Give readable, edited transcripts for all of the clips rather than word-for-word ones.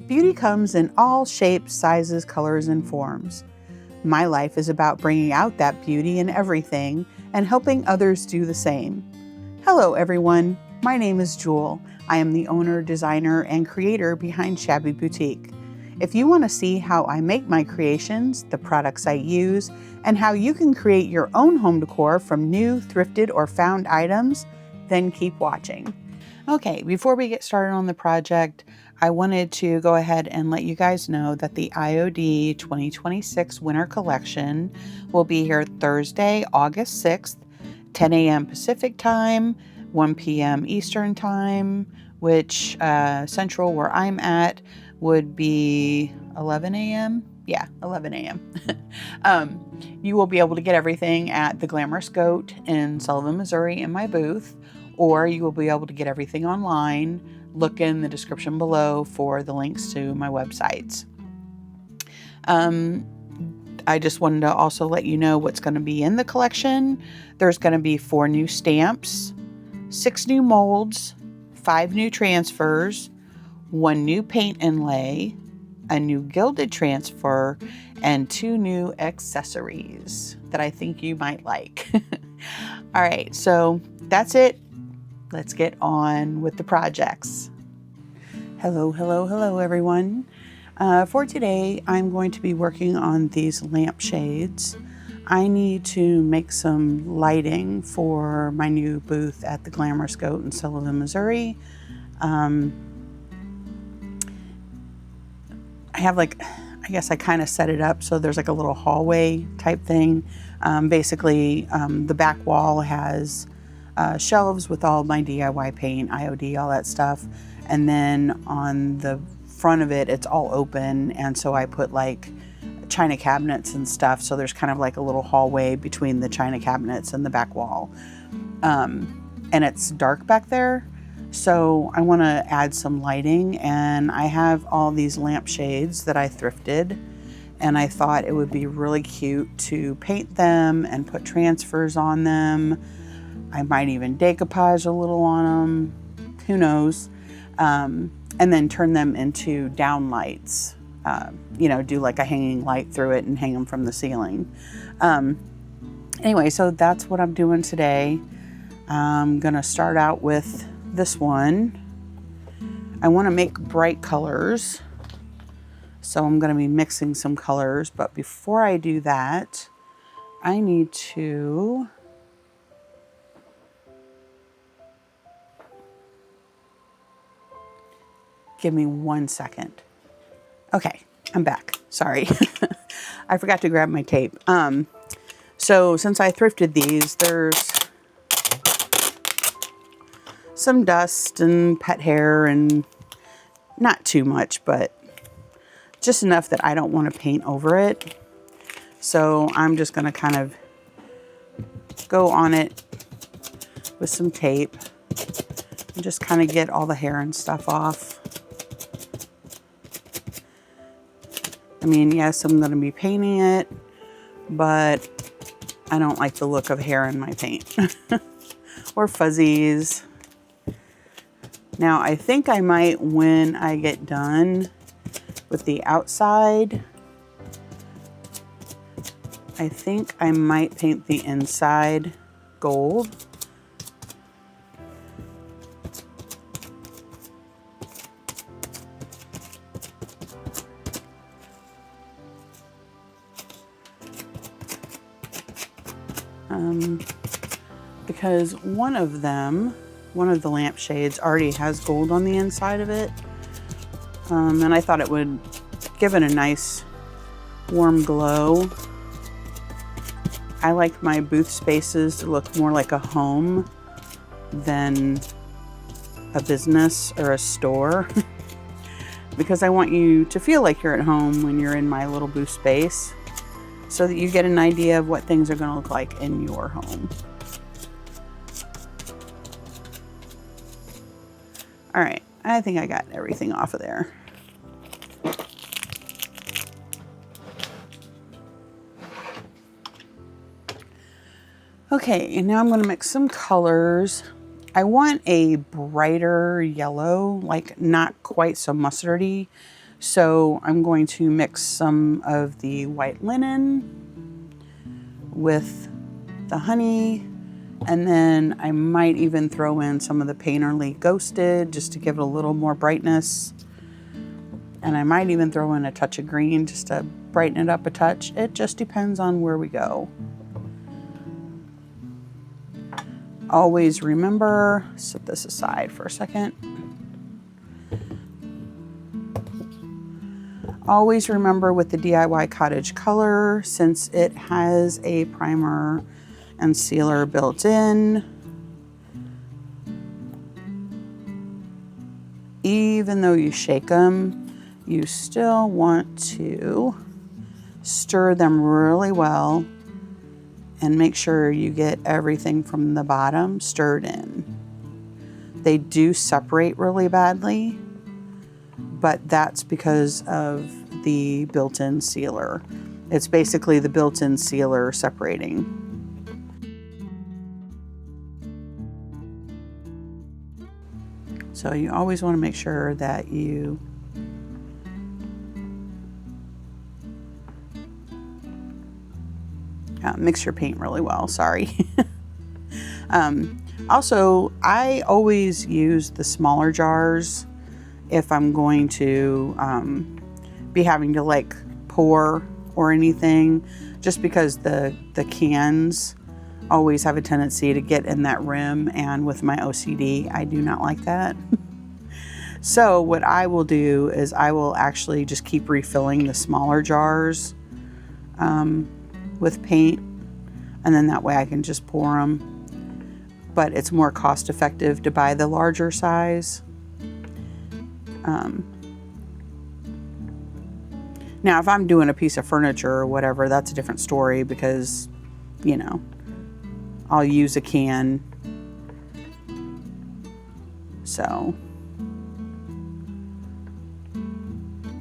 Beauty comes in all shapes, sizes, colors, and forms. My life is about bringing out that beauty in everything and helping others do the same. Hello everyone, my name is Jewel. I am the owner, designer, and creator behind Shabby Boutique. If you want to see how I make my creations, the products I use, and how you can create your own home decor from new, thrifted, or found items, then keep watching. Okay, before we get started on the project, I wanted to go ahead and let you guys know that the IOD 2026 Winter Collection will be here Thursday, August 6th, 10 a.m. Pacific Time, 1 p.m. Eastern Time, which Central, where I'm at, would be 11 a.m. Yeah, 11 a.m. You will be able to get everything at the Glamorous Goat in Sullivan, Missouri in my booth, or you will be able to get everything online. Look in the description below for the links to my websites. I just wanted to also let you know what's going to be in the collection. There's going to be 4 new stamps, 6 new molds, 5 new transfers, 1 new paint inlay, a new gilded transfer, and 2 new accessories that I think you might like. All right, so that's it. Let's get on with the projects. Hello everyone. For today, I'm going to be working on these lampshades. I need to make some lighting for my new booth at the Glamorous Goat in Sullivan, Missouri. I have I guess I kind of set it up so there's like a little hallway type thing. Basically, the back wall has shelves with all my DIY paint, IOD, all that stuff. And then on the front of it, it's all open. And so I put like china cabinets and stuff. So there's kind of like a little hallway between the china cabinets and the back wall. And it's dark back there. So I want to add some lighting, and I have all these lampshades that I thrifted, and I thought it would be really cute to paint them and put transfers on them. I might even decoupage a little on them, who knows, and then turn them into down lights, do like a hanging light through it and hang them from the ceiling. Anyway, so that's what I'm doing today. I'm gonna start out with this one. I want to make bright colors, so I'm going to be mixing some colors, but before I do that, I need to give me 1 second. Okay, I'm back. Sorry. I forgot to grab my tape. So since I thrifted these, there's some dust and pet hair, and not too much, but just enough that I don't want to paint over it. So I'm just going to kind of go on it with some tape and just kind of get all the hair and stuff off. I mean, yes, I'm going to be painting it, but I don't like the look of hair in my paint or fuzzies. Now, I think I might, when I get done with the outside, I think I might paint the inside gold. Because one of the lampshades already has gold on the inside of it. And I thought it would give it a nice warm glow. I like my booth spaces to look more like a home than a business or a store. Because I want you to feel like you're at home when you're in my little booth space, so that you get an idea of what things are going to look like in your home. All right, I think I got everything off of there. Okay, and now I'm going to mix some colors. I want a brighter yellow, like not quite so mustardy, So I'm going to mix some of the white linen with the honey, and then I might even throw in some of the Paint Inlay Ghosted just to give it a little more brightness. And I might even throw in a touch of green just to brighten it up a touch. It just depends on where we go. Always remember, set this aside for a second. Always remember with the DIY Cottage Color, since it has a primer and sealer built in, even though you shake them, you still want to stir them really well and make sure you get everything from the bottom stirred in. They do separate really badly, but that's because of the built-in sealer. It's basically the built-in sealer separating. So you always want to make sure that you mix your paint really well, sorry. Also, I always use the smaller jars if I'm going to be having to like pour or anything, just because the cans always have a tendency to get in that rim, and with my OCD, I do not like that. So what I will do is I will actually just keep refilling the smaller jars with paint, and then that way I can just pour them. But it's more cost effective to buy the larger size. Now, if I'm doing a piece of furniture or whatever, that's a different story, because, you know, I'll use a can. So,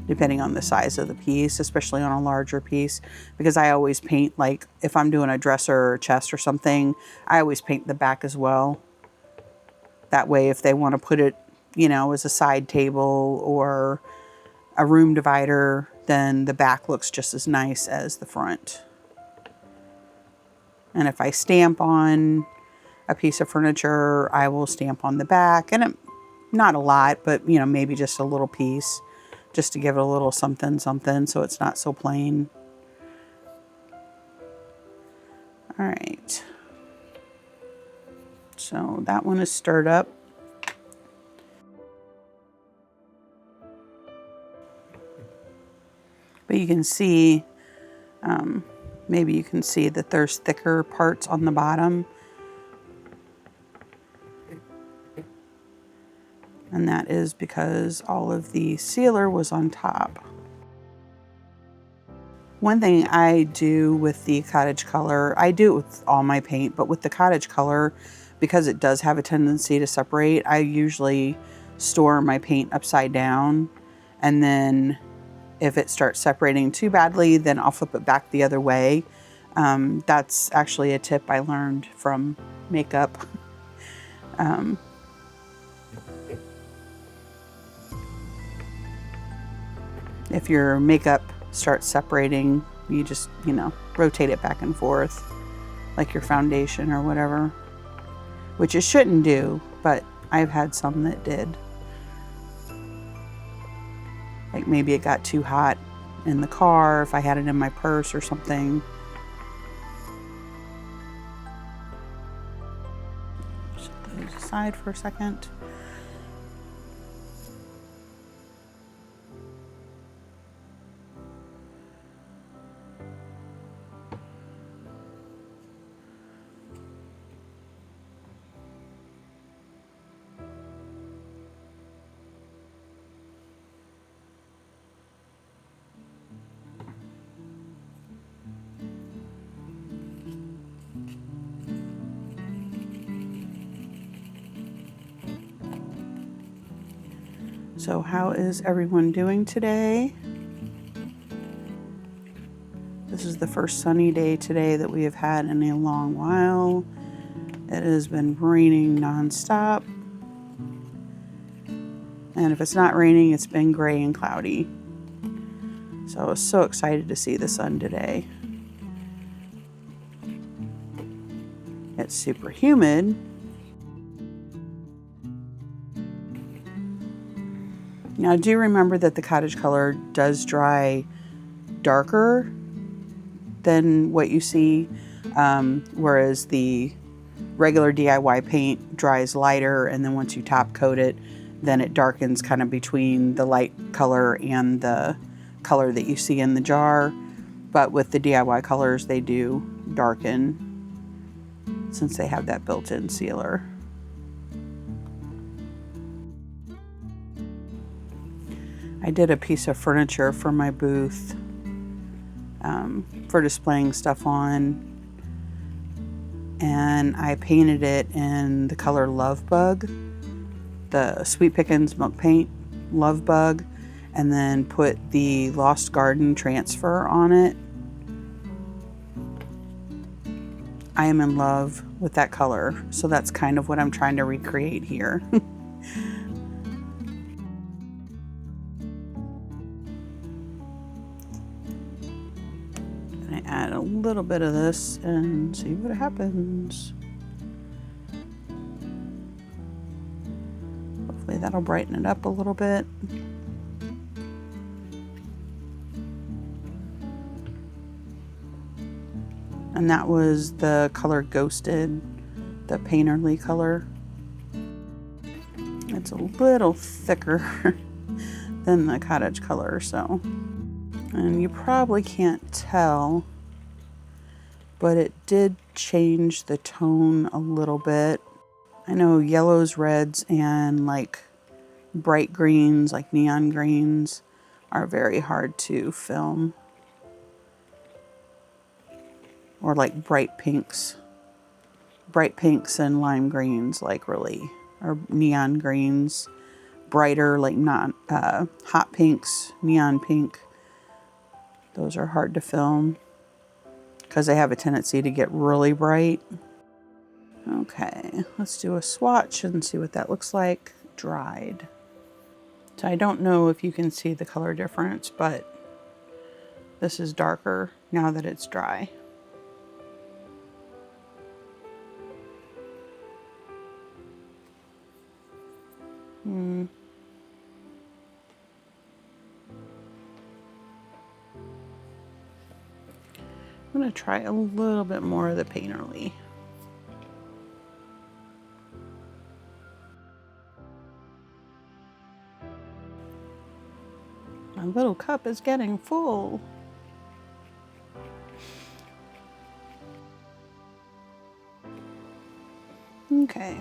depending on the size of the piece, especially on a larger piece, because I always paint, like if I'm doing a dresser or chest or something, I always paint the back as well. That way, if they want to put it, you know, as a side table or a room divider, then the back looks just as nice as the front. And if I stamp on a piece of furniture, I will stamp on the back, and not a lot, but you know, maybe just a little piece, just to give it a little something something, so it's not so plain. All right, so that one is stirred up. But you can see, maybe you can see that there's thicker parts on the bottom. And that is because all of the sealer was on top. One thing I do with the Cottage Color, I do it with all my paint, but with the Cottage Color, because it does have a tendency to separate, I usually store my paint upside down, and then if it starts separating too badly, then I'll flip it back the other way. That's actually a tip I learned from makeup. If your makeup starts separating, you just, you know, rotate it back and forth like your foundation or whatever, which it shouldn't do, but I've had some that did. Like maybe it got too hot in the car, if I had it in my purse or something. Set those aside for a second. So how is everyone doing today? This is the first sunny day today that we have had in a long while. It has been raining nonstop. And if it's not raining, it's been gray and cloudy. So I was so excited to see the sun today. It's super humid. Now, do remember that the cottage color does dry darker than what you see, whereas the regular DIY paint dries lighter, and then once you top coat it, then it darkens kind of between the light color and the color that you see in the jar. But with the DIY colors, they do darken since they have that built-in sealer. I did a piece of furniture for my booth for displaying stuff on, and I painted it in the color Love Bug, the Sweet Pickins Milk Paint Love Bug, and then put the Lost Garden Transfer on it. I am in love with that color, so that's kind of what I'm trying to recreate here. I add a little bit of this and see what happens. Hopefully that'll brighten it up a little bit. And that was the color Ghosted, the Paint Inlay color. It's a little thicker than the cottage color, so. And you probably can't tell, but it did change the tone a little bit. I know yellows, reds, and like bright greens, like neon greens, are very hard to film. Or like bright pinks and lime greens, like really, or neon greens, brighter, like not hot pinks, neon pink. Those are hard to film because they have a tendency to get really bright. Okay, let's do a swatch and see what that looks like dried. So I don't know if you can see the color difference, but this is darker now that it's dry. I'm going to try a little bit more of the Paint Inlay. My little cup is getting full. Okay.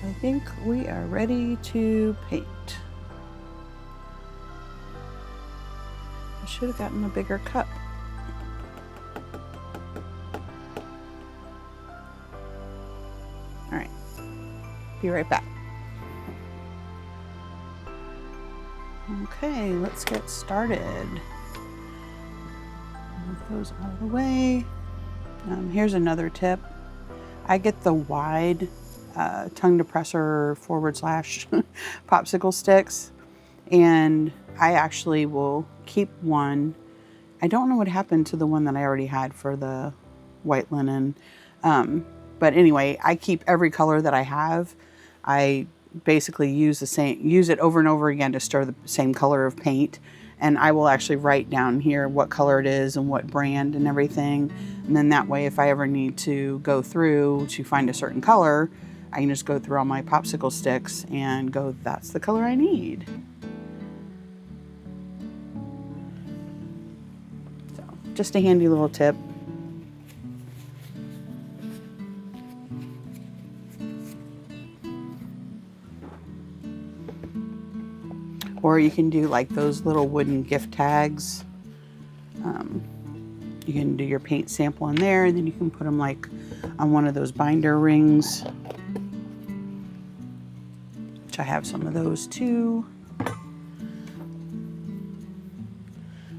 I think we are ready to paint. I should have gotten a bigger cup. All right, be right back. Okay, let's get started. Move those out of the way. Here's another tip. I get the wide tongue depressor / popsicle sticks, and I actually will keep one. I don't know what happened to the one that I already had for the white linen, but anyway, I keep every color that I have. I basically use it over and over again to stir the same color of paint, and I will actually write down here what color it is and what brand and everything, and then that way if I ever need to go through to find a certain color, I can just go through all my popsicle sticks and go, that's the color I need. So, just a handy little tip. Or you can do like those little wooden gift tags. You can do your paint sample in there, and then you can put them like on one of those binder rings, which I have some of those too.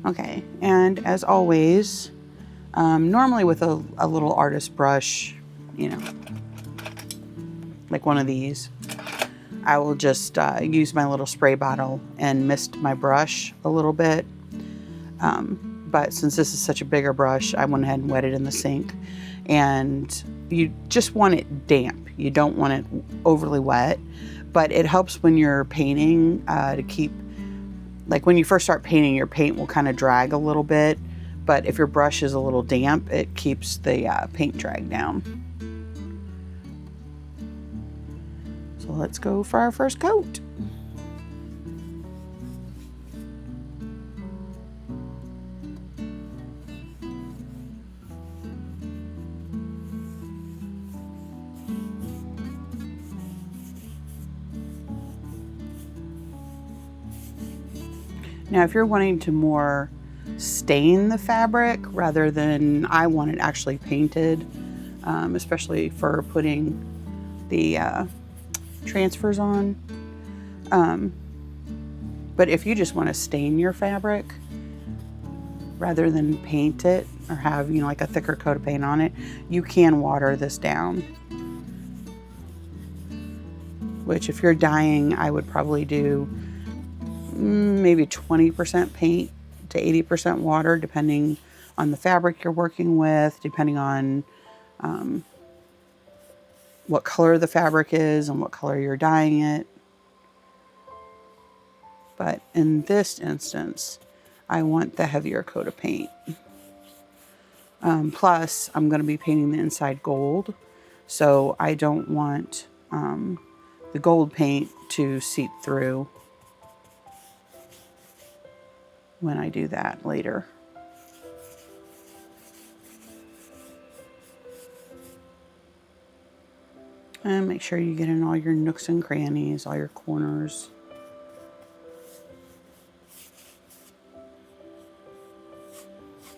Okay, and as always, normally with a little artist brush, you know, like one of these, I will just use my little spray bottle and mist my brush a little bit. But since this is such a bigger brush, I went ahead and wet it in the sink. And you just want it damp. You don't want it overly wet, but it helps when you're painting to keep, like when you first start painting, your paint will kind of drag a little bit, but if your brush is a little damp, it keeps the paint drag down. So let's go for our first coat. Now, if you're wanting to more stain the fabric rather than, I want it actually painted, especially for putting the transfers on. But if you just want to stain your fabric rather than paint it or have, you know, like a thicker coat of paint on it, you can water this down. Which if you're dyeing, I would probably do maybe 20% paint to 80% water, depending on the fabric you're working with, depending on what color the fabric is and what color you're dyeing it. But in this instance, I want the heavier coat of paint. Plus, I'm going to be painting the inside gold, so I don't want the gold paint to seep through when I do that later. And make sure you get in all your nooks and crannies, all your corners.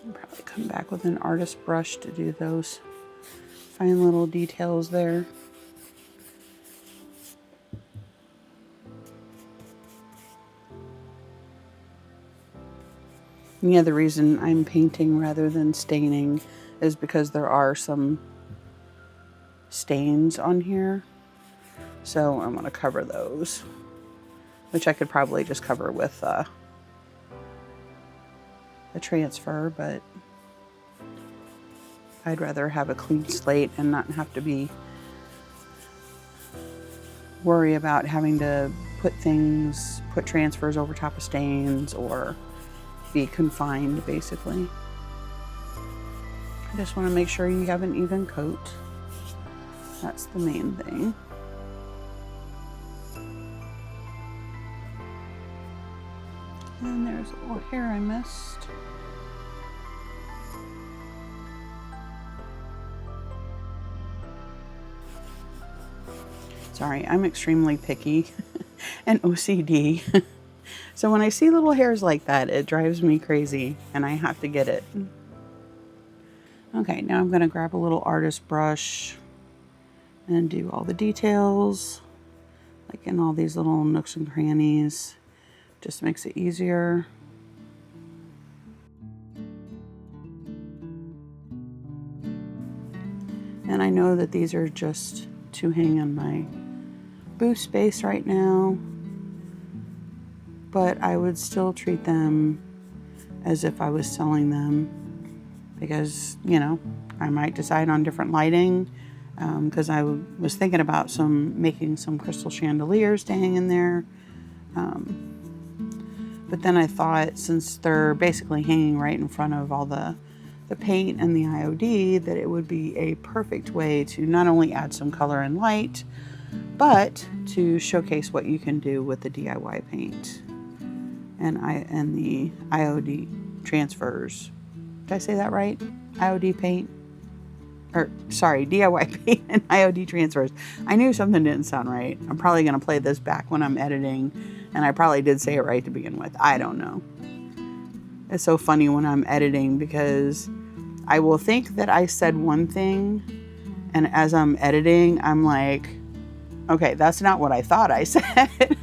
I'll probably come back with an artist brush to do those fine little details there. And the other reason I'm painting rather than staining is because there are some stains on here. So I'm going to cover those, which I could probably just cover with a transfer, but I'd rather have a clean slate and not have to worry about having to put transfers over top of stains or be confined, basically. I just want to make sure you have an even coat. That's the main thing. And there's a little hair I missed. Sorry, I'm extremely picky and OCD. So when I see little hairs like that, it drives me crazy and I have to get it. Okay, now I'm going to grab a little artist brush and do all the details, like in all these little nooks and crannies. Just makes it easier. And I know that these are just to hang on my booth space right now, but I would still treat them as if I was selling them, because, you know, I might decide on different lighting, because I was thinking about making some crystal chandeliers to hang in there. But then I thought, since they're basically hanging right in front of all the paint and the IOD, that it would be a perfect way to not only add some color and light, but to showcase what you can do with the DIY paint and the IOD transfers. Did I say that right? IOD paint? Or, sorry, DIY paint and IOD transfers. I knew something didn't sound right. I'm probably going to play this back when I'm editing, and I probably did say it right to begin with. I don't know. It's so funny when I'm editing, because I will think that I said one thing, and as I'm editing, I'm like, okay, that's not what I thought I said.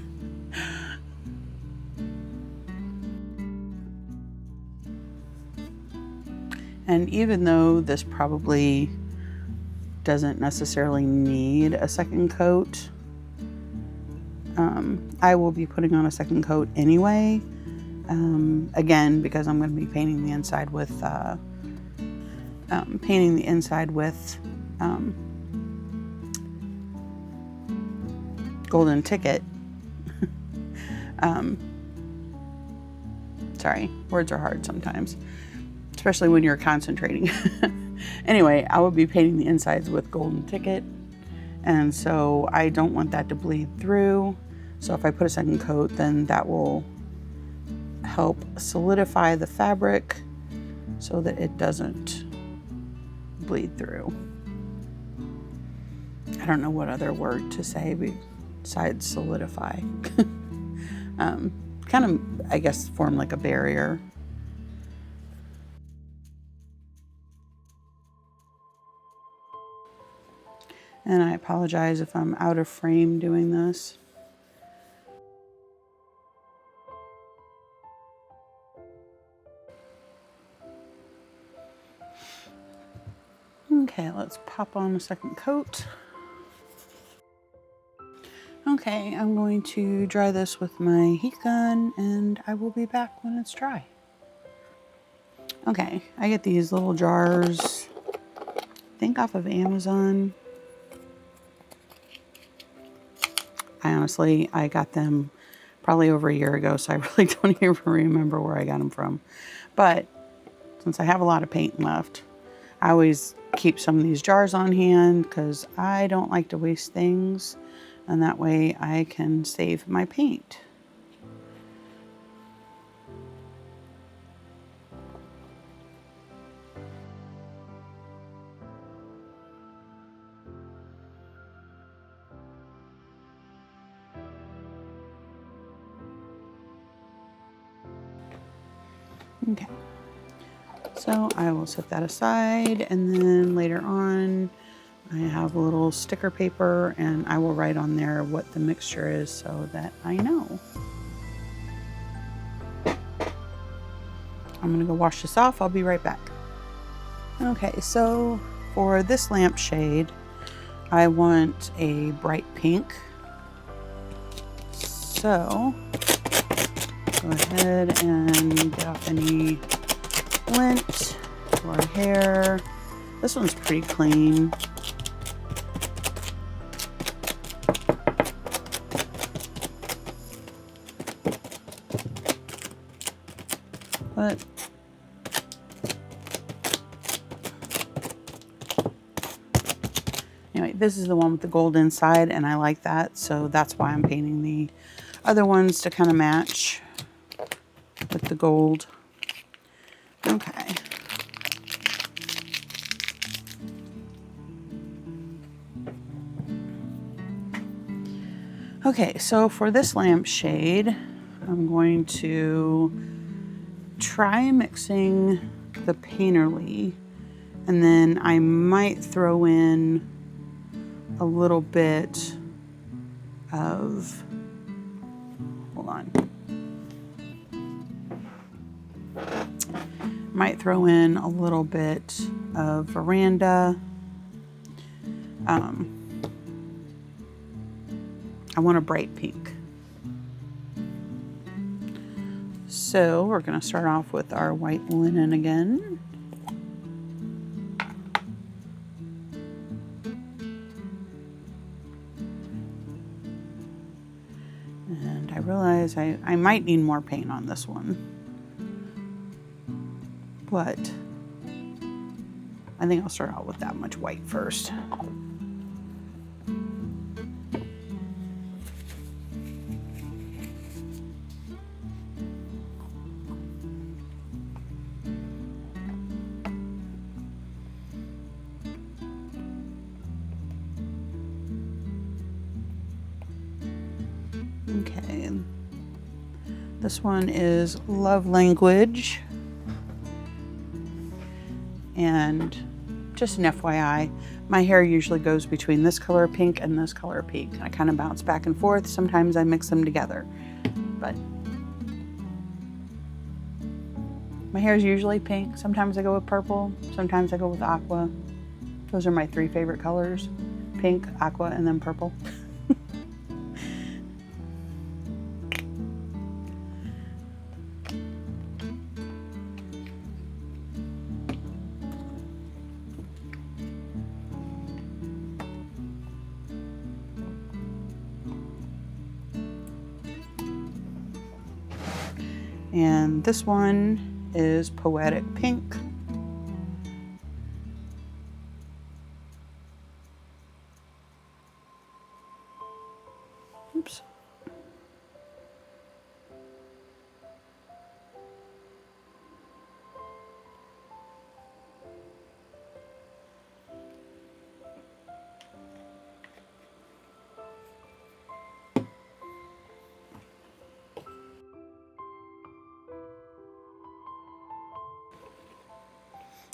And even though this probably doesn't necessarily need a second coat, I will be putting on a second coat anyway, again, because I'm going to be painting the inside with Golden Ticket. Sorry, words are hard sometimes, especially when you're concentrating. Anyway, I will be painting the insides with Golden Ticket, and so I don't want that to bleed through. So if I put a second coat, then that will help solidify the fabric so that it doesn't bleed through. I don't know what other word to say besides solidify. Kind of, I guess, form like a barrier. And I apologize if I'm out of frame doing this. Okay, let's pop on a second coat. Okay, I'm going to dry this with my heat gun, and I will be back when it's dry. Okay, I get these little jars, I think off of Amazon. I got them probably over a year ago, so I really don't even remember where I got them from. But since I have a lot of paint left, I always keep some of these jars on hand because I don't like to waste things, and that way I can save my paint. Okay, so I will set that aside, and then later on I have a little sticker paper, and I will write on there what the mixture is so that I know. I'm gonna go wash this off. I'll be right back. Okay, so for this lampshade, I want a bright pink. So go ahead and get off any lint or hair. This one's pretty clean. But anyway, this is the one with the gold inside, and I like that, so that's why I'm painting the other ones to kind of match with the gold. Okay. Okay, so for this lampshade, I'm going to try mixing the Paint Inlay, and then I might throw in a little bit of, hold on, might throw in a little bit of Veranda. I want a bright pink. So we're going to start off with our white linen again. And I realize I might need more paint on this one, but I think I'll start out with that much white first. Okay, this one is Love Language, and just an FYI, my hair usually goes between this color pink and this color pink. I kind of bounce back and forth. Sometimes I mix them together, but my hair is usually pink. Sometimes I go with purple, sometimes I go with aqua. Those are my three favorite colors: pink, aqua, and then purple. And this one is Poetic Pink. Oops.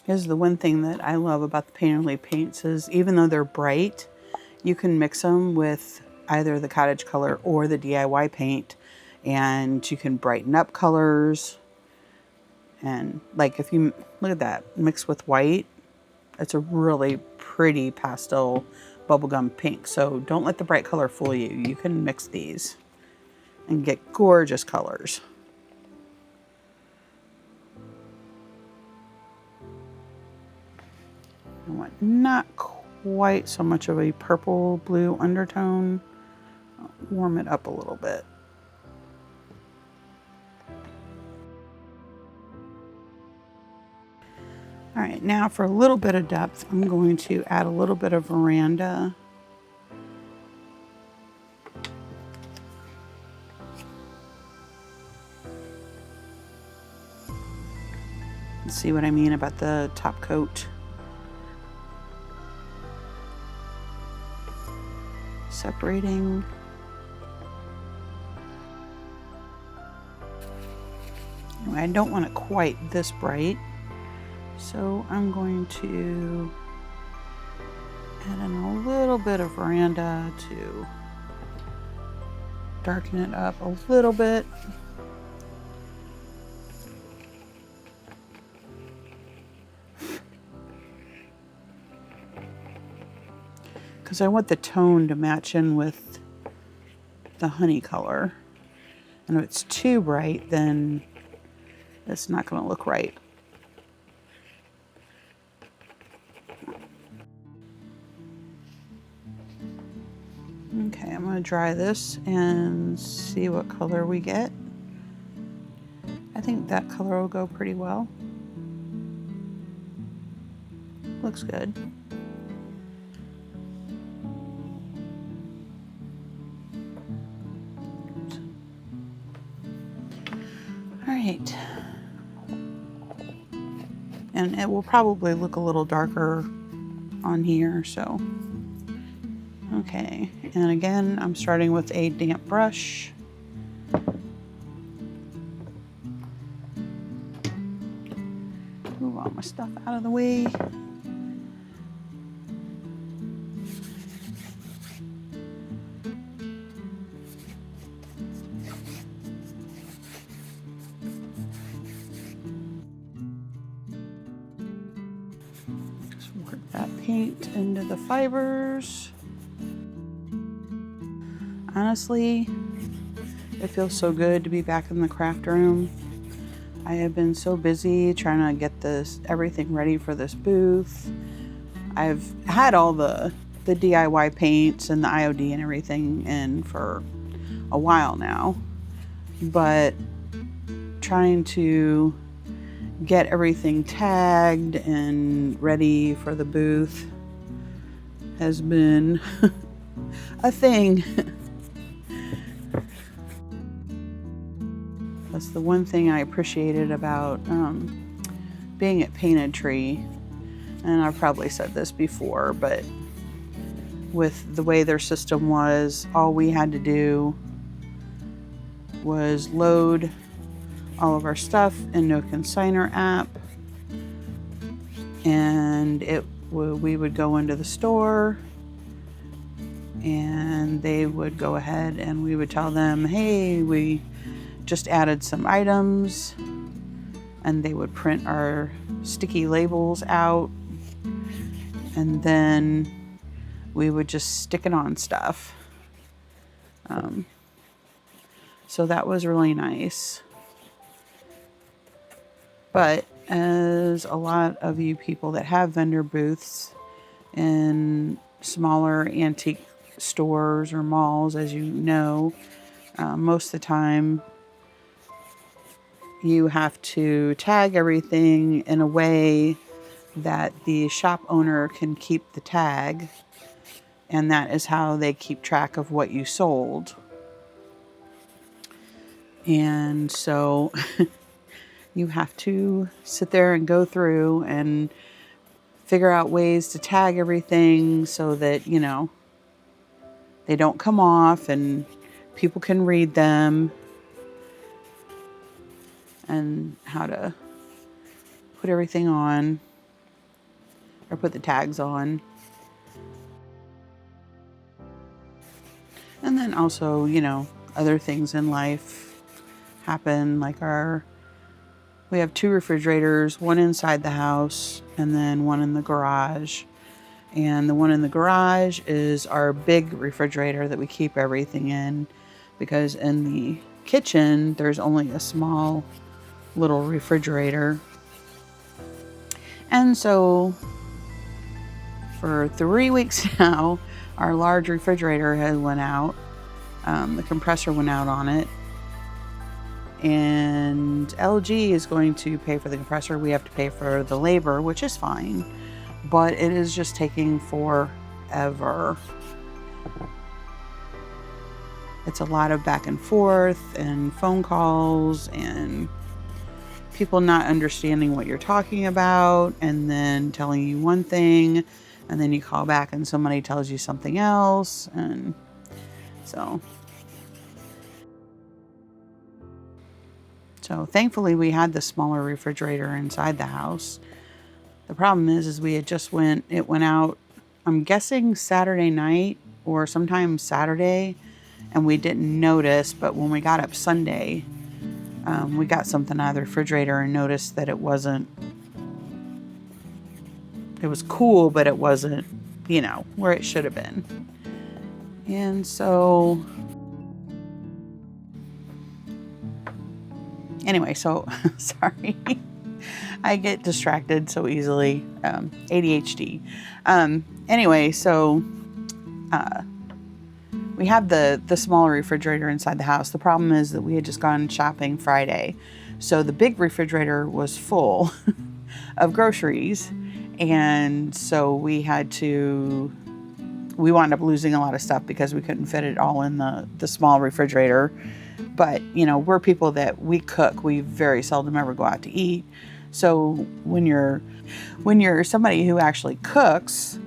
Here's the one thing that I love about the Paint Inlay paints is even though they're bright, you can mix them with either the Cottage Color or the DIY paint, and you can brighten up colors. And like if you look at that mixed with white, it's a really pretty pastel bubblegum pink. So don't let the bright color fool you. You can mix these and get gorgeous colors. I want not quite so much of a purple blue undertone. I'll warm it up a little bit. All right, now for a little bit of depth, I'm going to add a little bit of veranda. See what I mean about the top coat. Separating. Anyway, I don't want it quite this bright, so I'm going to add in a little bit of veranda to darken it up a little bit. Because I want the tone to match in with the honey color. And if it's too bright, then it's not going to look right. Okay, I'm going to dry this and see what color we get. I think that color will go pretty well. Looks good. Right. And it will probably look a little darker on here, so. Okay, and again, I'm starting with a damp brush. Move all my stuff out of the way. Paint into the fibers. Honestly, it feels so good to be back in the craft room. I have been so busy trying to get everything ready for this booth. I've had all the DIY paints and the IOD and everything in for a while now, but trying to get everything tagged and ready for the booth has been a thing. That's the one thing I appreciated about being at Painted Tree, and I've probably said this before, but with the way their system was, all we had to do was load all of our stuff into a consigner app, and we would go into the store and they would go ahead and we would tell them, hey, we just added some items, and they would print our sticky labels out, and then we would just stick it on stuff. So that was really nice. But as a lot of you people that have vendor booths in smaller antique stores or malls, as you know, most of the time you have to tag everything in a way that the shop owner can keep the tag, and that is how they keep track of what you sold. And so you have to sit there and go through and figure out ways to tag everything so that, you know, they don't come off and people can read them, and how to put everything on or put the tags on. And then also, you know, other things in life happen, like we have 2 refrigerators, one inside the house and then one in the garage. And the one in the garage is our big refrigerator that we keep everything in, because in the kitchen there's only a small little refrigerator. And so for 3 weeks now, our large refrigerator has went out. The compressor went out on it. And LG is going to pay for the compressor. We have to pay for the labor, which is fine. But it is just taking forever. It's a lot of back and forth and phone calls and people not understanding what you're talking about, and then telling you one thing, and then you call back and somebody tells you something else. And so thankfully we had the smaller refrigerator inside the house. The problem is it went out, I'm guessing Saturday night or sometime Saturday, and we didn't notice. But when we got up Sunday, we got something out of the refrigerator and noticed that it was cool, but it wasn't, you know, where it should have been. And so anyway, sorry. I get distracted so easily. ADHD. Anyway, so we have the smaller refrigerator inside the house. The problem is that we had just gone shopping Friday. So the big refrigerator was full of groceries. And so we wound up losing a lot of stuff because we couldn't fit it all in the small refrigerator. But, you know, we're people that we cook. We very seldom ever go out to eat. So when you're somebody who actually cooks,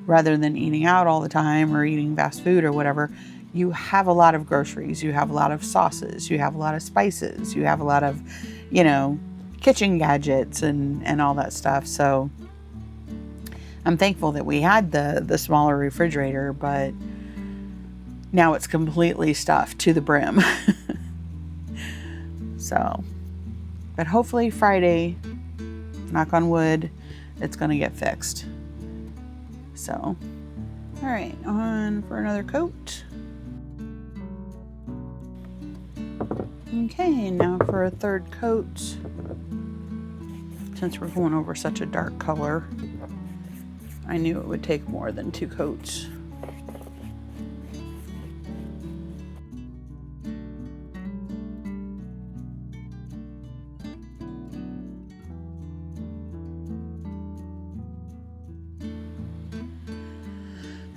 rather than eating out all the time or eating fast food or whatever, you have a lot of groceries. You have a lot of sauces. You have a lot of spices. You have a lot of, you know, kitchen gadgets and all that stuff. So I'm thankful that we had the smaller refrigerator, but now it's completely stuffed to the brim. So, but hopefully Friday, knock on wood, it's going to get fixed. So, all right, on for another coat. Okay, now for a third coat. Since we're going over such a dark color, I knew it would take more than 2 coats.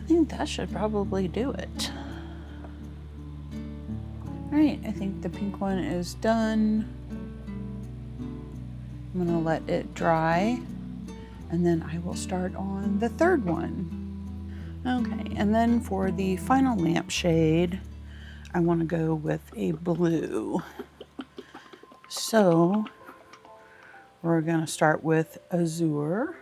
I think that should probably do it. All right, I think the pink one is done. I'm gonna let it dry, and then I will start on the third one. Okay, and then for the final lampshade, I want to go with a blue. So we're gonna start with azure.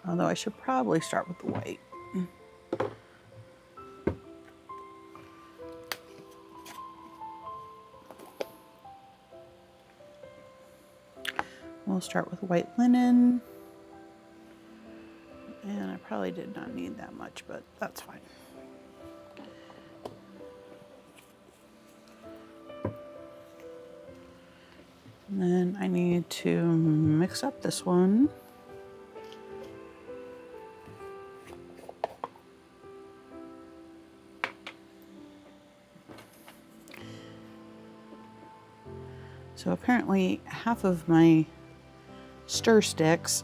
Although I should probably start with the white. We'll start with white linen. And I probably did not need that much, but that's fine. And then I need to mix up this one. So apparently half of my stir sticks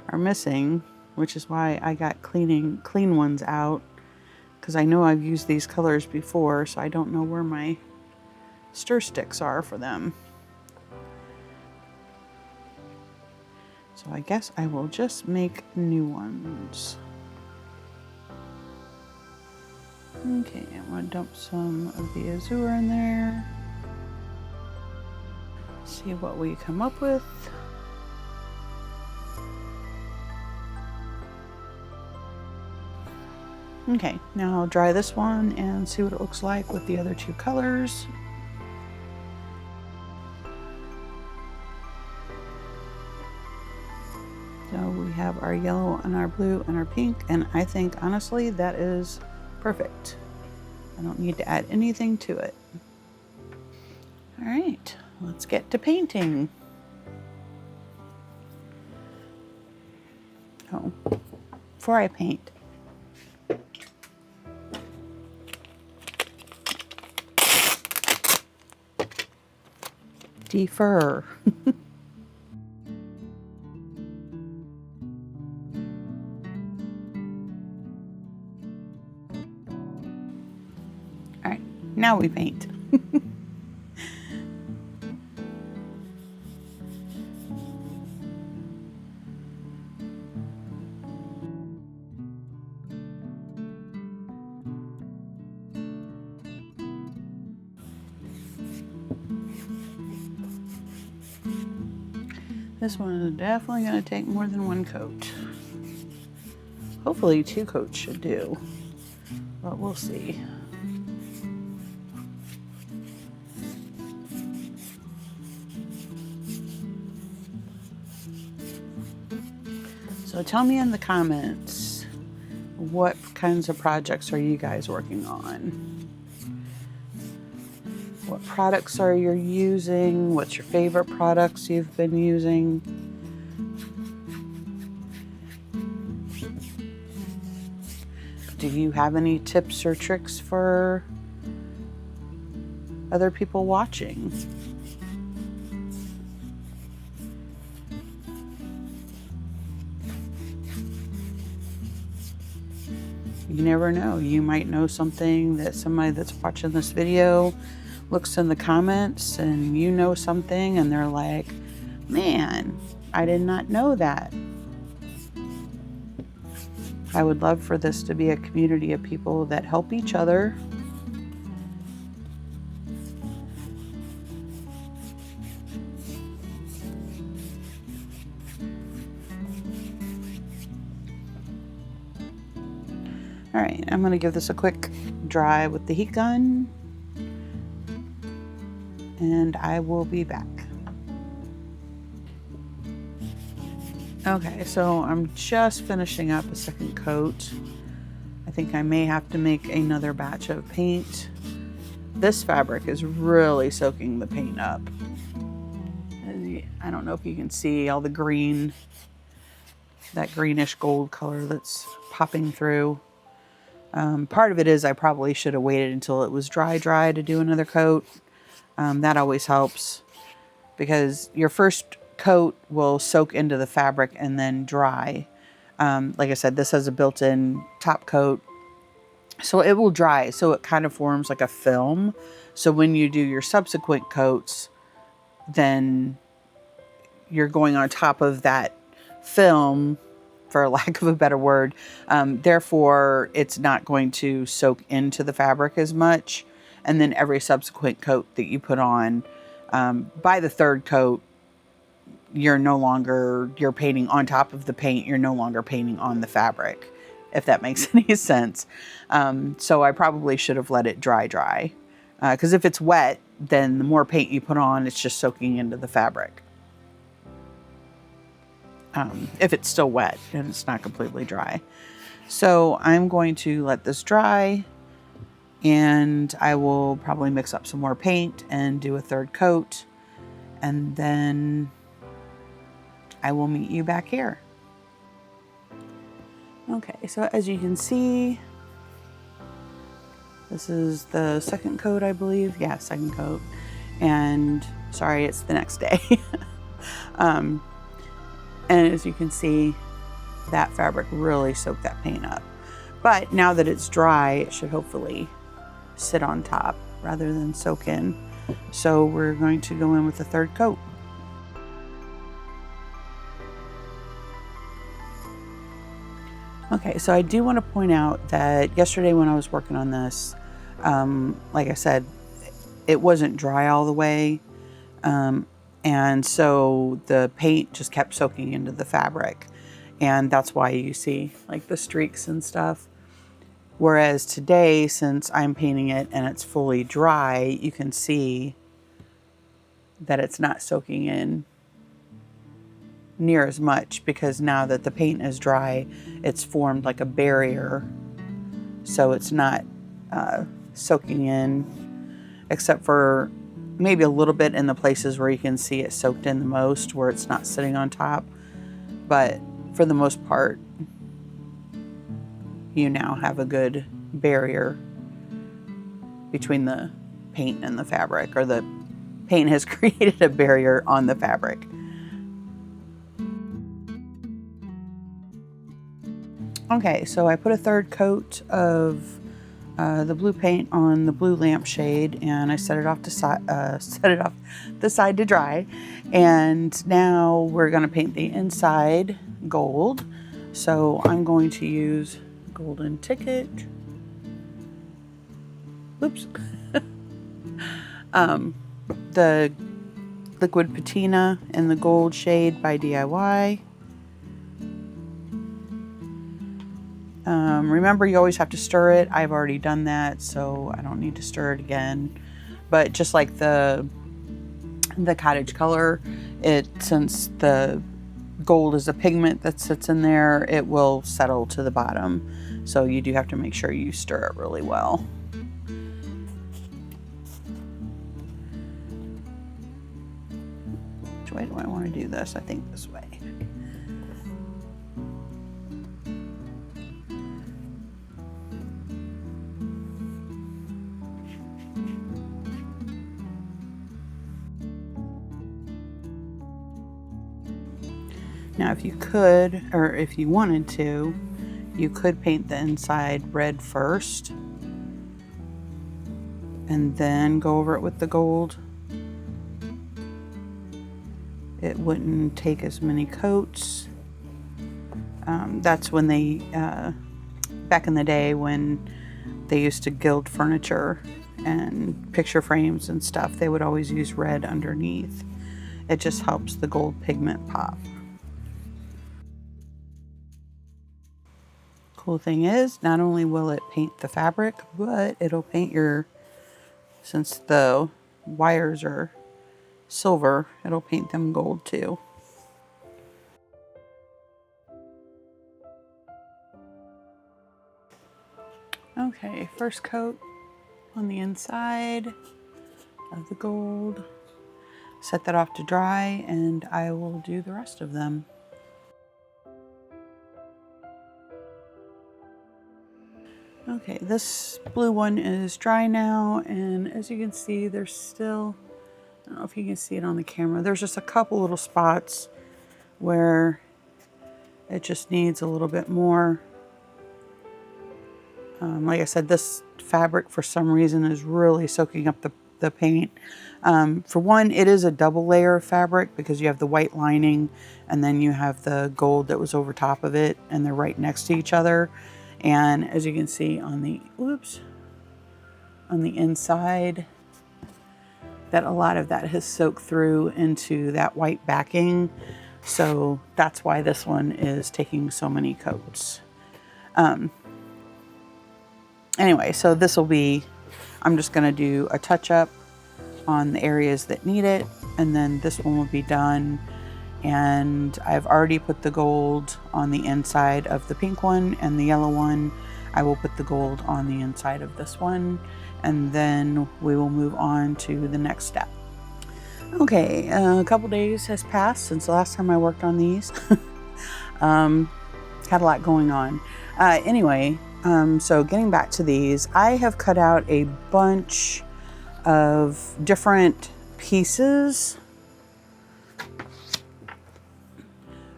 are missing, which is why I got clean ones out, because I know I've used these colors before, so I don't know where my stir sticks are for them. So I guess I will just make new ones. Okay, I'm gonna dump some of the azure in there. See what we come up with. Okay, now I'll dry this one and see what it looks like with the other two colors. So we have our yellow and our blue and our pink, and I think honestly that is perfect. I don't need to add anything to it. All right, let's get to painting. Oh, before I paint, defer. All right, now we paint. This one is definitely going to take more than one coat. Hopefully 2 coats should do, but we'll see. So tell me in the comments, what kinds of projects are you guys working on? What products are you using? What's your favorite products you've been using? Do you have any tips or tricks for other people watching? You never know. You might know something that somebody that's watching this video looks in the comments and you know something and they're like, man, I did not know that. I would love for this to be a community of people that help each other. All right, I'm gonna give this a quick dry with the heat gun, and I will be back. Okay, so I'm just finishing up a second coat. I think I may have to make another batch of paint. This fabric is really soaking the paint up. I don't know if you can see all the green, that greenish gold color that's popping through. Part of it is I probably should have waited until it was dry to do another coat. That always helps, because your first coat will soak into the fabric and then dry. Like I said, this has a built-in top coat, so it will dry. So it kind of forms like a film. So when you do your subsequent coats, then you're going on top of that film, for lack of a better word. Therefore, it's not going to soak into the fabric as much. And then every subsequent coat that you put on, by the third coat, you're painting on top of the paint. You're no longer painting on the fabric, if that makes any sense. So I probably should have let it dry. Because if it's wet, then the more paint you put on, it's just soaking into the fabric. If it's still wet and it's not completely dry. So I'm going to let this dry, and I will probably mix up some more paint and do a third coat, and then I will meet you back here. Okay, so as you can see, this is the second coat, I believe. Yeah, second coat. And Sorry, it's the next day. And as you can see, that fabric really soaked that paint up. But now that it's dry, it should hopefully sit on top rather than soak in. So we're going to go in with a third coat. Okay, so I do want to point out that yesterday when I was working on this, like I said, it wasn't dry all the way. And so the paint just kept soaking into the fabric. And that's why you see like the streaks and stuff. Whereas today, since I'm painting it and it's fully dry, you can see that it's not soaking in near as much, because now that the paint is dry, it's formed like a barrier. So it's not soaking in, except for maybe a little bit in the places where you can see it soaked in the most, where it's not sitting on top. But for the most part, you now have a good barrier between the paint and the fabric, or the paint has created a barrier on the fabric. Okay, so I put a third coat of the blue paint on the blue lampshade, and I set it off the side to dry. And now we're going to paint the inside gold. So I'm going to use Golden Ticket. Oops. The liquid patina in the gold shade by DIY. Remember, you always have to stir it. I've already done that, so I don't need to stir it again. But just like the Cottage Color, since the gold is a pigment that sits in there, it will settle to the bottom. So you do have to make sure you stir it really well. Which way do I want to do this? I think this way. Now, if you could, or if you wanted to, you could paint the inside red first and then go over it with the gold. It wouldn't take as many coats. That's when they, back in the day when they used to gild furniture and picture frames and stuff, they would always use red underneath. It just helps the gold pigment pop. Cool thing is, not only will it paint the fabric, but it'll paint since the wires are silver, it'll paint them gold too. Okay, first coat on the inside of the gold. Set that off to dry, and I will do the rest of them. Okay, this blue one is dry now, and as you can see, there's still, I don't know if you can see it on the camera, there's just a couple little spots where it just needs a little bit more. Like I said, this fabric for some reason is really soaking up the paint. For one, it is a double layer of fabric because you have the white lining and then you have the gold that was over top of it, and they're right next to each other. And as you can see on the inside, that a lot of that has soaked through into that white backing. So that's why this one is taking so many coats. Anyway, so this will be, I'm just going to do a touch up on the areas that need it, and then this one will be done. And I've already put the gold on the inside of the pink one, and the yellow one, I will put the gold on the inside of this one, and then we will move on to the next step. Okay, a couple days has passed since the last time I worked on these. Had a lot going on. Anyway, so getting back to these, I have cut out a bunch of different pieces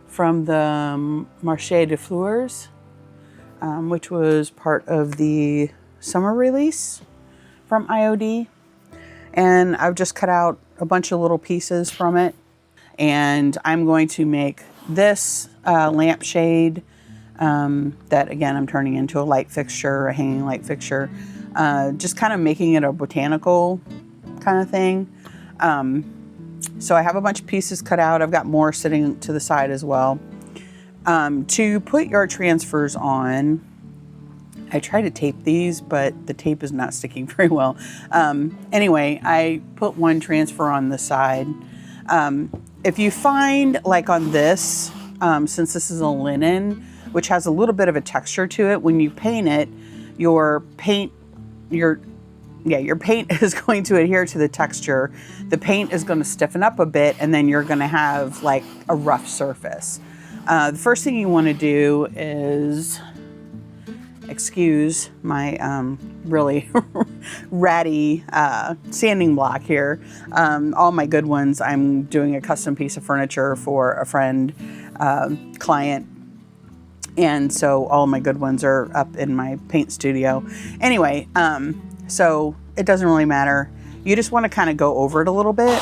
from the Marché de Fleurs, which was part of the summer release from IOD. And I've just cut out a bunch of little pieces from it. And I'm going to make this lampshade that, again, I'm turning into a light fixture, a hanging light fixture. Just kind of making it a botanical kind of thing. So I have a bunch of pieces cut out. I've got more sitting to the side as well. To put your transfers on, I try to tape these, but the tape is not sticking very well. Anyway, I put one transfer on the side. If you find, like on this, since this is a linen, which has a little bit of a texture to it, when you paint it, your paint is going to adhere to the texture. The paint is going to stiffen up a bit, and then you're going to have like a rough surface. The first thing you want to do is, excuse my really ratty sanding block here. All my good ones, I'm doing a custom piece of furniture for a friend, client. And so all my good ones are up in my paint studio. Anyway, so it doesn't really matter. You just want to kind of go over it a little bit.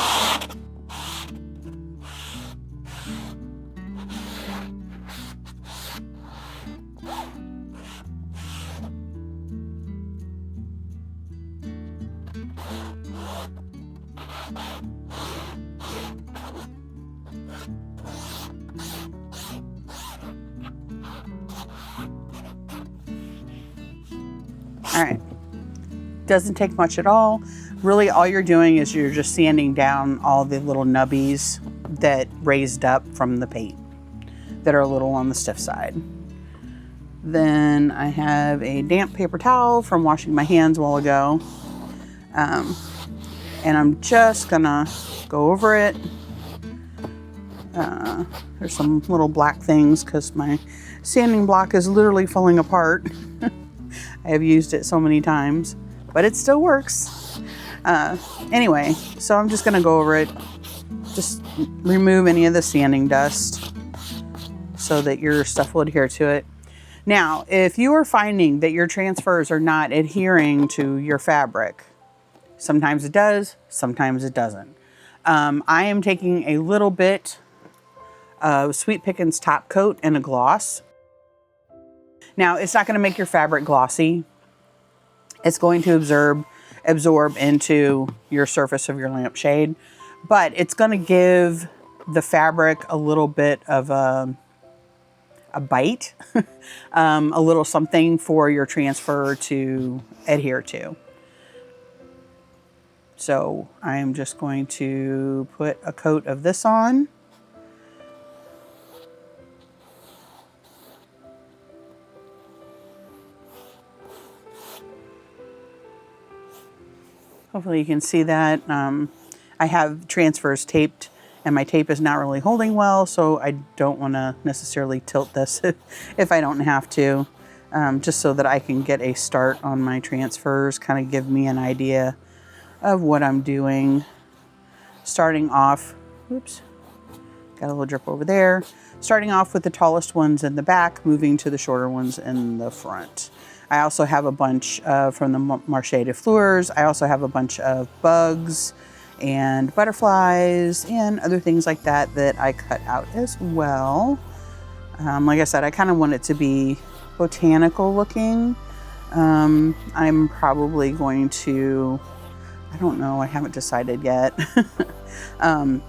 All right, doesn't take much at all. Really, all you're doing is you're just sanding down all the little nubbies that raised up from the paint that are a little on the stiff side. Then I have a damp paper towel from washing my hands a while ago. And I'm just gonna go over it. There's some little black things because my sanding block is literally falling apart. I have used it so many times, but it still works. Anyway, so I'm just gonna go over it. Just remove any of the sanding dust so that your stuff will adhere to it. Now, if you are finding that your transfers are not adhering to your fabric, sometimes it does, sometimes it doesn't. I am taking a little bit of Sweet Pickins top coat and a gloss. Now, it's not going to make your fabric glossy. It's going to absorb into your surface of your lampshade, but it's going to give the fabric a little bit of a bite, a little something for your transfer to adhere to. So I'm just going to put a coat of this on. Hopefully you can see that. I have transfers taped and my tape is not really holding well, so I don't want to necessarily tilt this if I don't have to, just so that I can get a start on my transfers, kind of give me an idea of what I'm doing. Starting off, oops, got a little drip over there. Starting off with the tallest ones in the back, moving to the shorter ones in the front. I also have a bunch from the Marché de Fleurs. I also have a bunch of bugs and butterflies and other things like that that I cut out as well. Like I said, I kind of want it to be botanical looking. I'm probably going to, I don't know, I haven't decided yet. I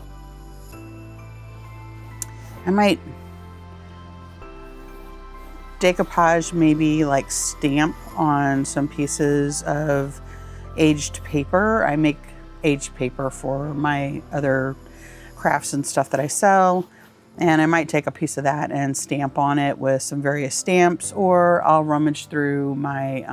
might decoupage, maybe like stamp on some pieces of aged paper. I make aged paper for my other crafts and stuff that I sell, and I might take a piece of that and stamp on it with some various stamps, or I'll rummage through my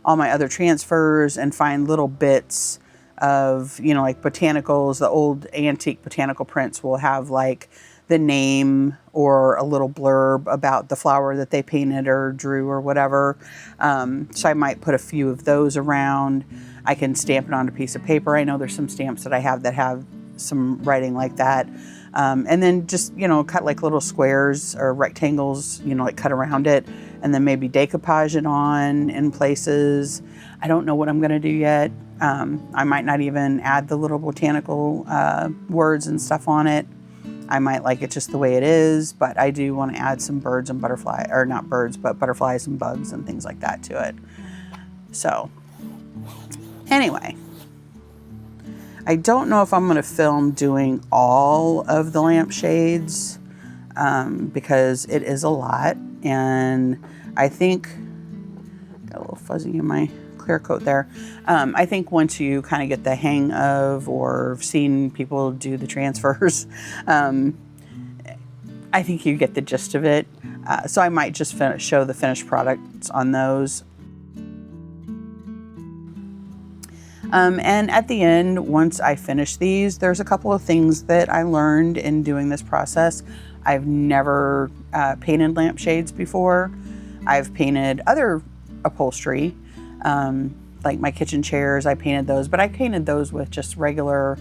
all my other transfers and find little bits of, you know, like botanicals. The old antique botanical prints will have like the name or a little blurb about the flower that they painted or drew or whatever. So I might put a few of those around. I can stamp it on a piece of paper. I know there's some stamps that I have that have some writing like that. And then just, you know, cut like little squares or rectangles, you know, like cut around it, and then maybe decoupage it on in places. I don't know what I'm going to do yet. I might not even add the little botanical words and stuff on it. I might like it just the way it is, but I do want to add some birds and butterfly, or not birds, but butterflies and bugs and things like that to it. So anyway, I don't know if I'm going to film doing all of the lampshades because it is a lot. And I think, got a little fuzzy in my clear coat there. I think once you kind of get the hang of or seen people do the transfers, I think you get the gist of it. So I might just show the finished products on those. And at the end, once I finish these, there's a couple of things that I learned in doing this process. I've never painted lampshades before. I've painted other upholstery, like my kitchen chairs, I painted those, but I painted those with just regular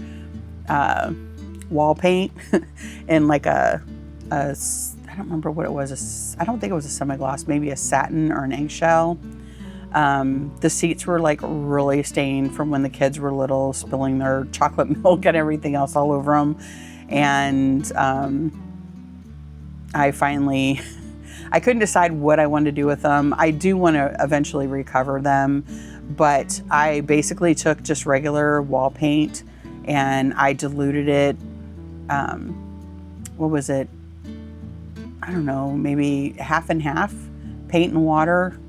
wall paint and like I don't remember what it was. I don't think it was a semi-gloss, maybe a satin or an eggshell. The seats were like really stained from when the kids were little, spilling their chocolate milk and everything else all over them. And I couldn't decide what I wanted to do with them. I do want to eventually recover them, but I basically took just regular wall paint and I diluted it. What was it? I don't know, maybe half and half paint and water.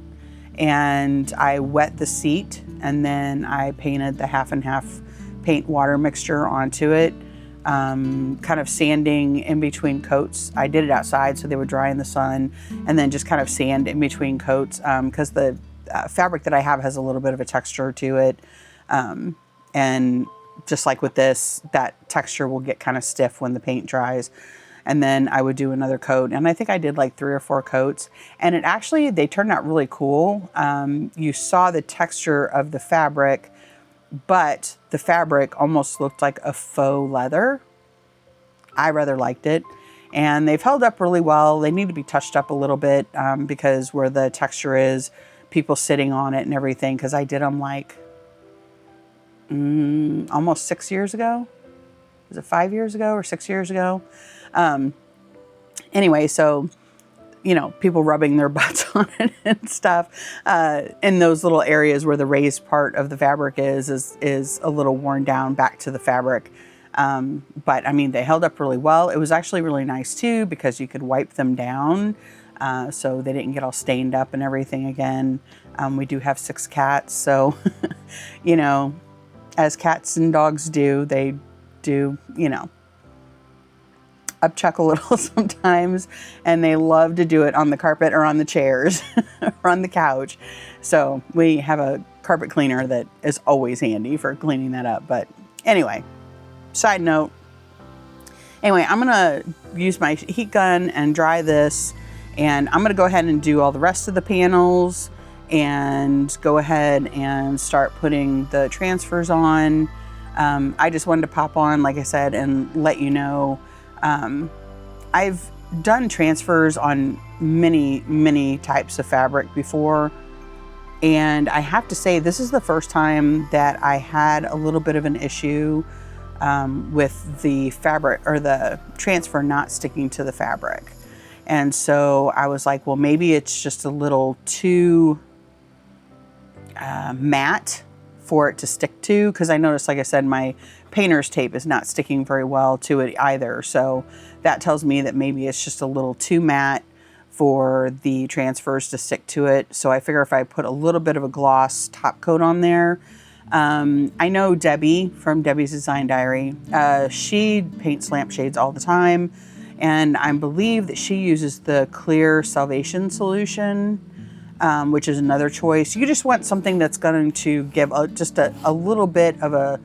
And I wet the seat and then I painted the half and half paint water mixture onto it. Kind of sanding in between coats. I did it outside so they would dry in the sun, and then just kind of sand in between coats because the fabric that I have has a little bit of a texture to it. And just like with this, that texture will get kind of stiff when the paint dries. And then I would do another coat, and I think I did like 3 or 4 coats, and they turned out really cool. You saw the texture of the fabric, but the fabric almost looked like a faux leather. I rather liked it, and they've held up really well. They need to be touched up a little bit because where the texture is, people sitting on it and everything, because I did them like almost 6 years ago. Was it 5 years ago or 6 years ago? Anyway, so, you know, people rubbing their butts on it and stuff, in those little areas where the raised part of the fabric is a little worn down back to the fabric. But I mean, they held up really well. It was actually really nice too, because you could wipe them down, so they didn't get all stained up and everything again. We do have 6 cats, so, you know, as cats and dogs do, they do, you know, upchuck a little sometimes, and they love to do it on the carpet or on the chairs or on the couch. So we have a carpet cleaner that is always handy for cleaning that up. But anyway, side note. Anyway, I'm gonna use my heat gun and dry this, and I'm gonna go ahead and do all the rest of the panels and go ahead and start putting the transfers on. I just wanted to pop on, like I said, and let you know. I've done transfers on many types of fabric before, and I have to say this is the first time that I had a little bit of an issue with the fabric or the transfer not sticking to the fabric. And so I was like, well, maybe it's just a little too matte for it to stick to, because I noticed, like I said, my painter's tape is not sticking very well to it either. So that tells me that maybe it's just a little too matte for the transfers to stick to it. So I figure if I put a little bit of a gloss top coat on there. I know Debbie from Debbie's Design Diary, she paints lampshades all the time, and I believe that she uses the clear Salvation solution, which is another choice. You just want something that's going to give just a little bit of a,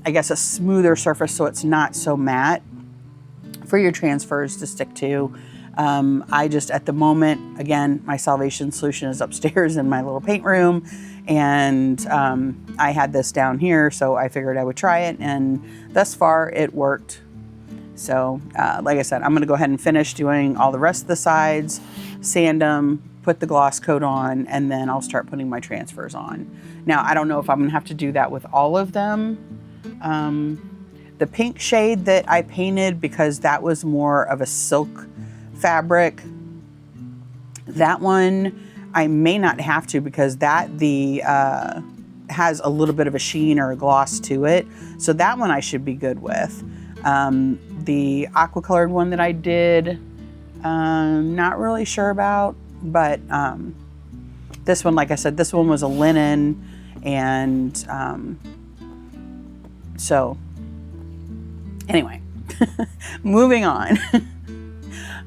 I guess, a smoother surface so it's not so matte for your transfers to stick to. I just, at the moment, again, my salvation solution is upstairs in my little paint room, and I had this down here, so I figured I would try it, and thus far it worked. So like I said, I'm gonna go ahead and finish doing all the rest of the sides, sand them, put the gloss coat on, and then I'll start putting my transfers on. Now, I don't know if I'm gonna have to do that with all of them. The pink shade that I painted, because that was more of a silk fabric, that one I may not have to, because that has a little bit of a sheen or a gloss to it. So that one I should be good with. The aqua colored one that I did, not really sure about, but this one, like I said, this one was a linen, and so anyway, moving on.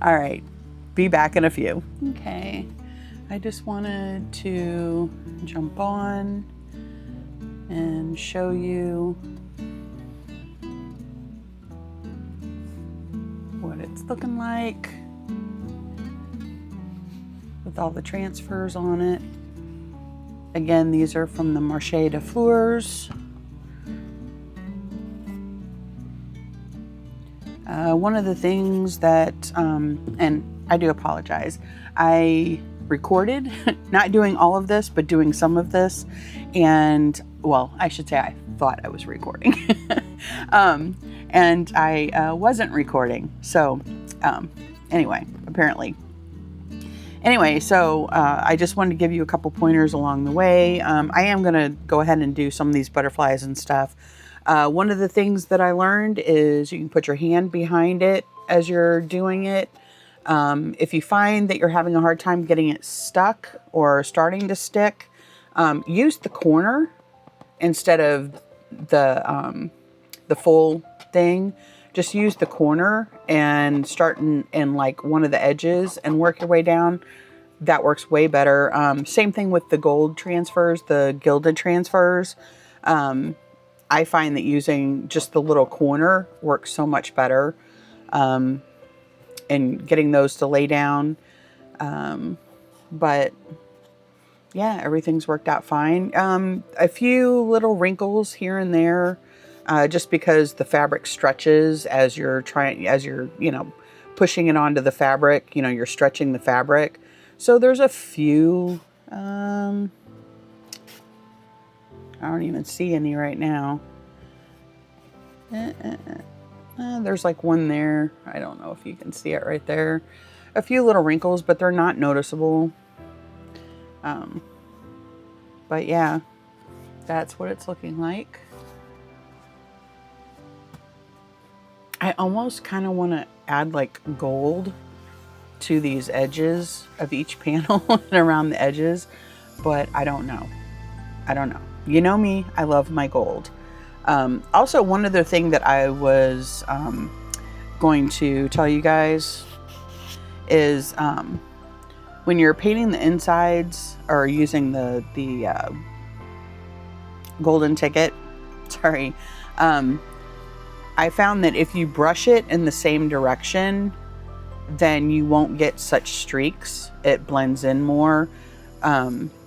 All right, be back in a few. Okay, I just wanted to jump on and show you what it's looking like with all the transfers on it. Again, these are from the Marché de Fleurs. One of the things that, and I do apologize, I recorded, not doing all of this, but doing some of this, and, well, I should say I thought I was recording, and I wasn't recording, so anyway, apparently. Anyway, so I just wanted to give you a couple pointers along the way. I am going to go ahead and do some of these butterflies and stuff. One of the things that I learned is you can put your hand behind it as you're doing it. If you find that you're having a hard time getting it stuck or starting to stick, use the corner instead of the full thing. Just use the corner and start in like one of the edges and work your way down. That works way better. Same thing with the gold transfers, the gilded transfers. I find that using just the little corner works so much better, and getting those to lay down. But yeah, everything's worked out fine. A few little wrinkles here and there, just because the fabric stretches as you're pushing it onto the fabric, you're stretching the fabric. So there's a few, I don't even see any right now. There's like one there. I don't know if you can see it right there. A few little wrinkles, but they're not noticeable. But yeah, that's what it's looking like. I almost kind of want to add like gold to these edges of each panel and around the edges, but I don't know. You know me, I love my gold. Also, one other thing that I was going to tell you guys is when you're painting the insides or using the golden ticket, sorry, I found that if you brush it in the same direction, then you won't get such streaks. It blends in more.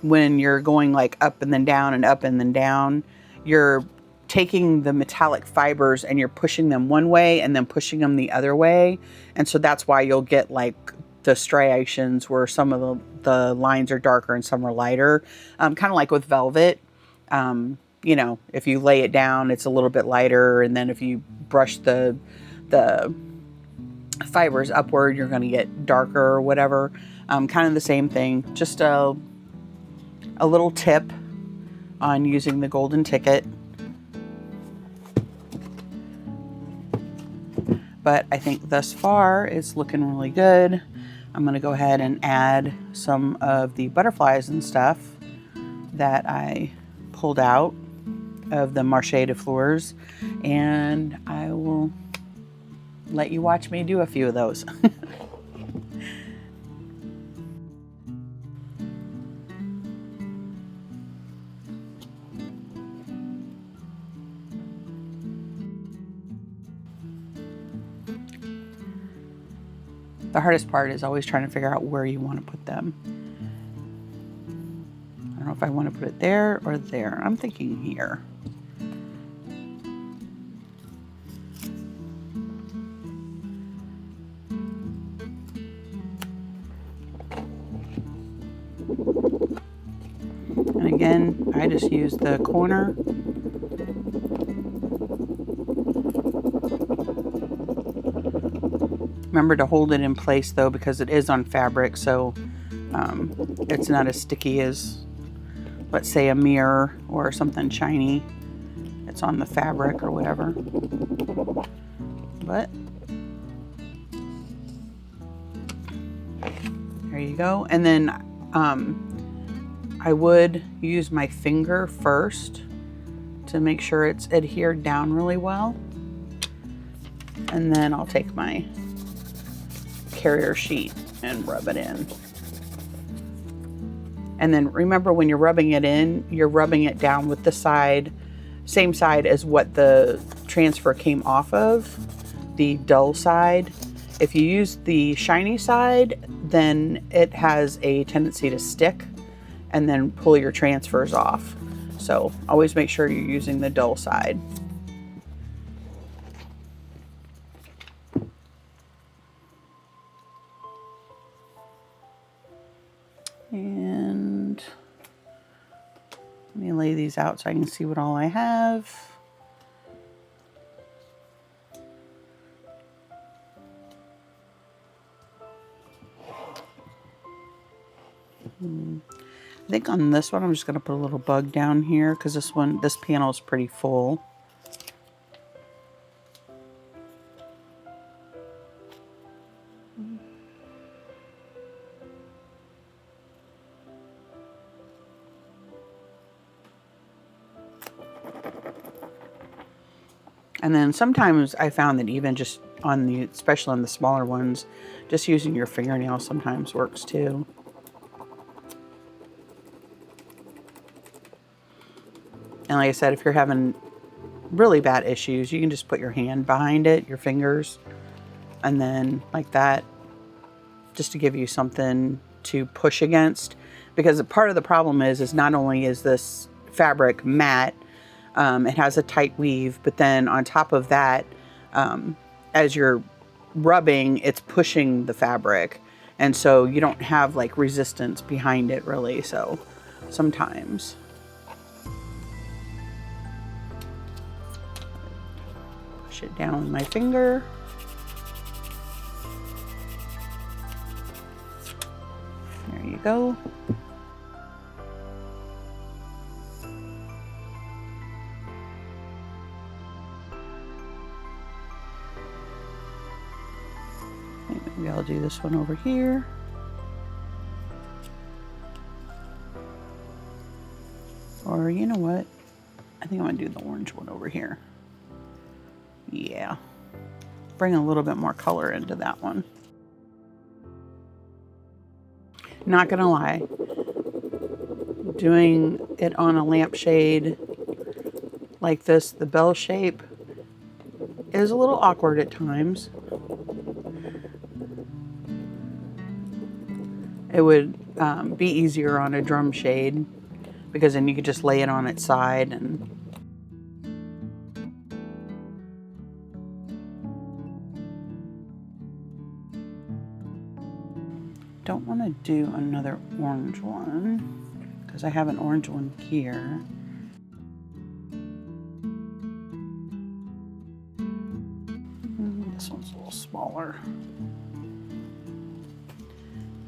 When you're going like up and then down and up and then down, you're taking the metallic fibers and you're pushing them one way and then pushing them the other way. And so that's why you'll get like the striations where some of the lines are darker and some are lighter. Kind of like with velvet. If you lay it down, it's a little bit lighter. And then if you brush the fibers upward, you're going to get darker or whatever. Kind of the same thing. Just a little tip on using the golden ticket. But I think thus far it's looking really good. I'm going to go ahead and add some of the butterflies and stuff that I pulled out of the Marché de Fleurs, and I will let you watch me do a few of those. The hardest part is always trying to figure out where you want to put them. I don't know if I want to put it there or there. I'm thinking here. And again, I just use the corner. Remember to hold it in place though, because it is on fabric, so it's not as sticky as, let's say, a mirror or something shiny. It's on the fabric or whatever. But there you go. And then I would use my finger first to make sure it's adhered down really well. And then I'll take my carrier sheet and rub it in. And then remember, when you're rubbing it in, you're rubbing it down with the side, same side as what the transfer came off of, the dull side. If you use the shiny side, then it has a tendency to stick and then pull your transfers off. So always make sure you're using the dull side. And let me lay these out so I can see what all I have. I think on this one I'm just going to put a little bug down here because this panel is pretty full. And then sometimes I found that even just on the, especially on the smaller ones, just using your fingernail sometimes works too. And like I said, if you're having really bad issues, you can just put your hand behind it, your fingers, and then like that, just to give you something to push against. Because part of the problem is not only is this fabric matte, it has a tight weave, but then on top of that, as you're rubbing, it's pushing the fabric. And so you don't have like resistance behind it really. So sometimes. Push it down with my finger. There you go. Maybe I'll do this one over here. Or you know what? I think I'm gonna do the orange one over here. Yeah. Bring a little bit more color into that one. Not gonna lie, doing it on a lampshade like this, the bell shape, is a little awkward at times. It would be easier on a drum shade because then you could just lay it on its side and don't want to do another orange one because I have an orange one here. This one's a little smaller.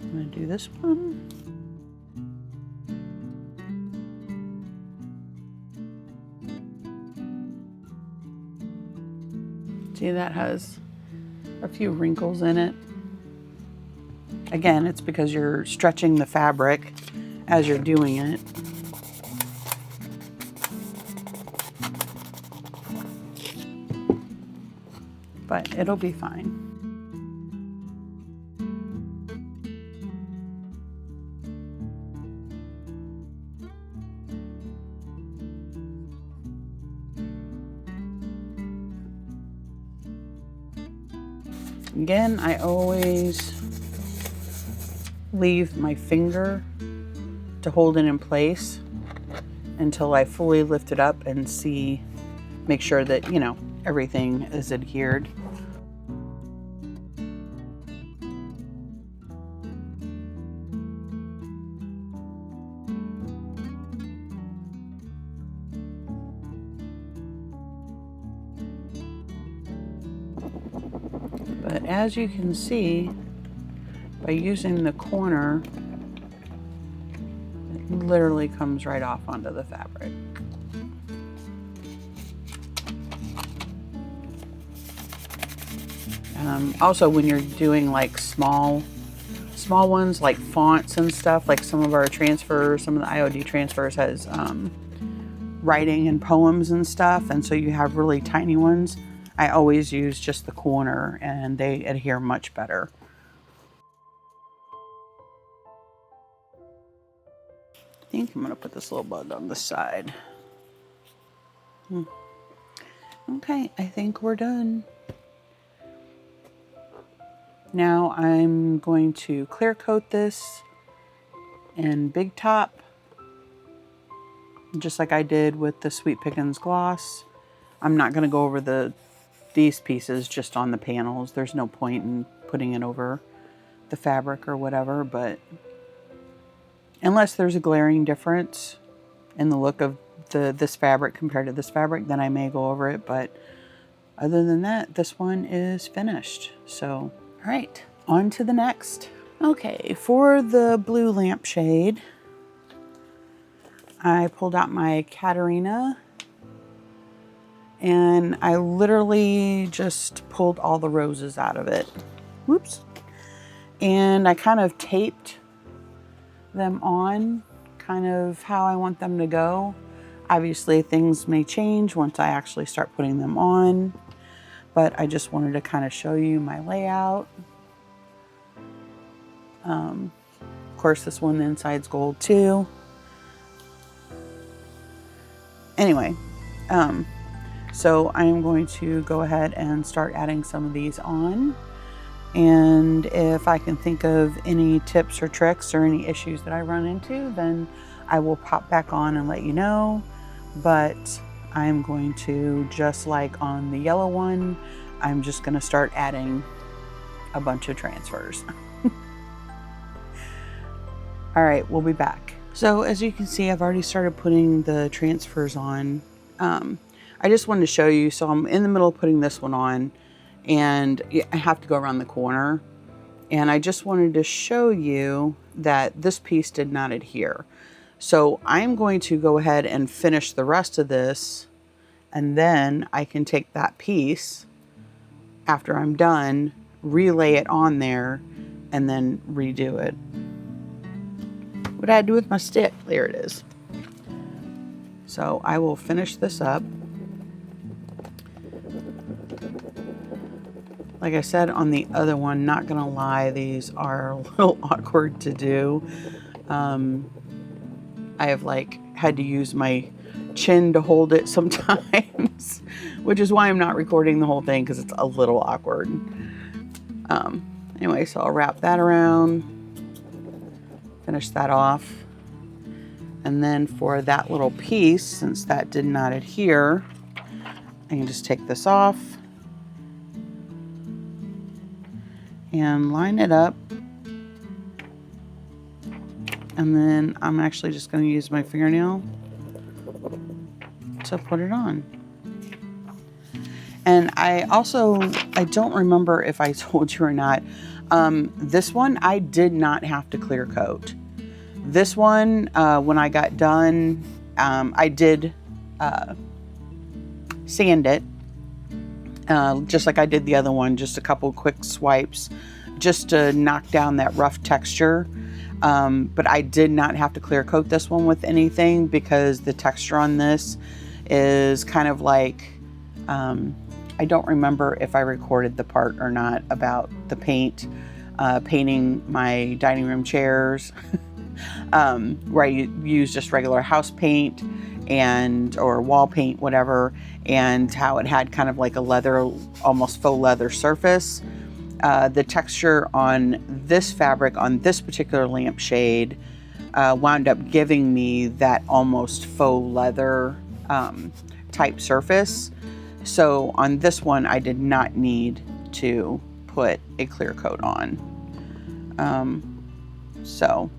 I'm going to do this one. See, that has a few wrinkles in it. Again, it's because you're stretching the fabric as you're doing it. But it'll be fine. Again, I always leave my finger to hold it in place until I fully lift it up and see, make sure that, you know, everything is adhered. But as you can see, by using the corner, it literally comes right off onto the fabric. Also, when you're doing like small ones like fonts and stuff, like some of our transfers, some of the IOD transfers has writing and poems and stuff, and so you have really tiny ones. I always use just the corner and they adhere much better. I think I'm gonna put this little bud on the side. Okay, I think we're done. Now I'm going to clear coat this in Big Top, just like I did with the Sweet Pickins gloss. I'm not gonna go over these pieces just on the panels. There's no point in putting it over the fabric or whatever, but unless there's a glaring difference in the look of this fabric compared to this fabric, then I may go over it. But other than that, this one is finished. So, all right, on to the next. Okay, for the blue lampshade, I pulled out my Katarina and I literally just pulled all the roses out of it. Whoops. And I kind of taped them on, kind of how I want them to go. Obviously things may change once I actually start putting them on, but I just wanted to kind of show you my layout. Of course, this one, the inside's gold too. Anyway, so I'm going to go ahead and start adding some of these on. And if I can think of any tips or tricks or any issues that I run into, then I will pop back on and let you know. But I'm going to, just like on the yellow one, I'm just going to start adding a bunch of transfers. All right, we'll be back. So as you can see, I've already started putting the transfers on. I just wanted to show you, so I'm in the middle of putting this one on, and I have to go around the corner. And I just wanted to show you that this piece did not adhere. So I'm going to go ahead and finish the rest of this, and then I can take that piece after I'm done, relay it on there, and then redo it. What did I do with my stick? There it is. So I will finish this up. Like I said on the other one, not gonna lie, these are a little awkward to do. I have like had to use my chin to hold it sometimes, which is why I'm not recording the whole thing, because it's a little awkward. Anyway, so I'll wrap that around, finish that off. And then for that little piece, since that did not adhere, I can just take this off and line it up. And then I'm actually just going to use my fingernail to put it on. And I don't remember if I told you or not, this one I did not have to clear coat. This one, when I got done, I did sand it, just like I did the other one, just a couple quick swipes, just to knock down that rough texture. But I did not have to clear coat this one with anything, because the texture on this is kind of like, I don't remember if I recorded the part or not about the paint, painting my dining room chairs, where I use just regular house paint or wall paint, whatever, and how it had kind of like a leather, almost faux leather surface. The texture on this fabric, on this particular lampshade, wound up giving me that almost faux leather type surface. So on this one, I did not need to put a clear coat on. So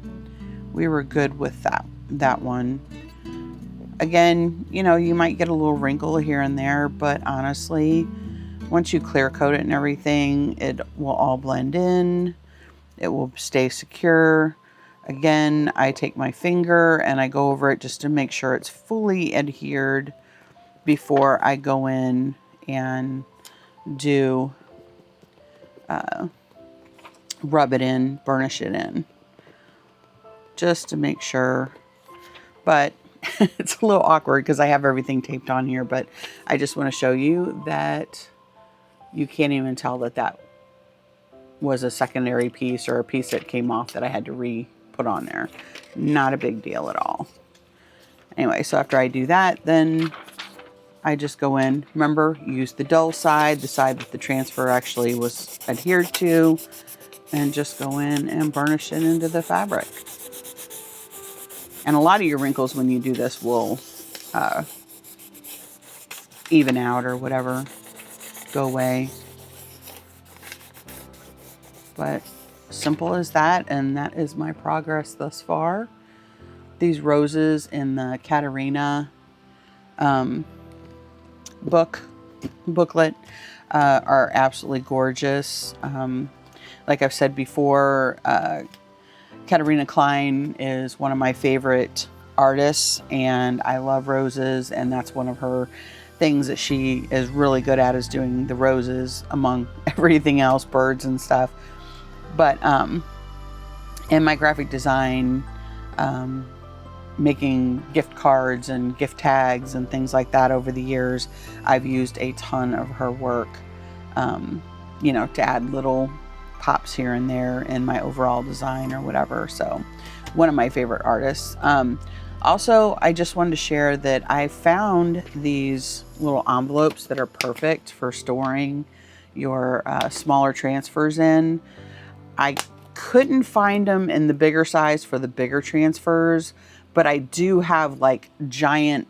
we were good with that one. Again, you know, you might get a little wrinkle here and there, but honestly, once you clear coat it and everything, it will all blend in. It will stay secure. Again, I take my finger and I go over it just to make sure it's fully adhered before I go in and do rub it in, burnish it in, just to make sure. But it's a little awkward because I have everything taped on here, but I just want to show you that you can't even tell that that was a secondary piece or a piece that came off that I had to re-put on there. Not a big deal at all. Anyway, so after I do that, then I just go in. Remember, use the dull side, the side that the transfer actually was adhered to, and just go in and burnish it into the fabric. And a lot of your wrinkles when you do this will even out or whatever, go away. But simple as that, and that is my progress thus far. These roses in the Katarina booklet are absolutely gorgeous. Like I've said before, Katarina Klein is one of my favorite artists, and I love roses, and that's one of her things that she is really good at, is doing the roses among everything else, birds and stuff. But in my graphic design, making gift cards and gift tags and things like that over the years, I've used a ton of her work, you know, to add little pops here and there in my overall design or whatever. So one of my favorite artists. Also, I just wanted to share that I found these little envelopes that are perfect for storing your smaller transfers in. I couldn't find them in the bigger size for the bigger transfers, but I do have like giant,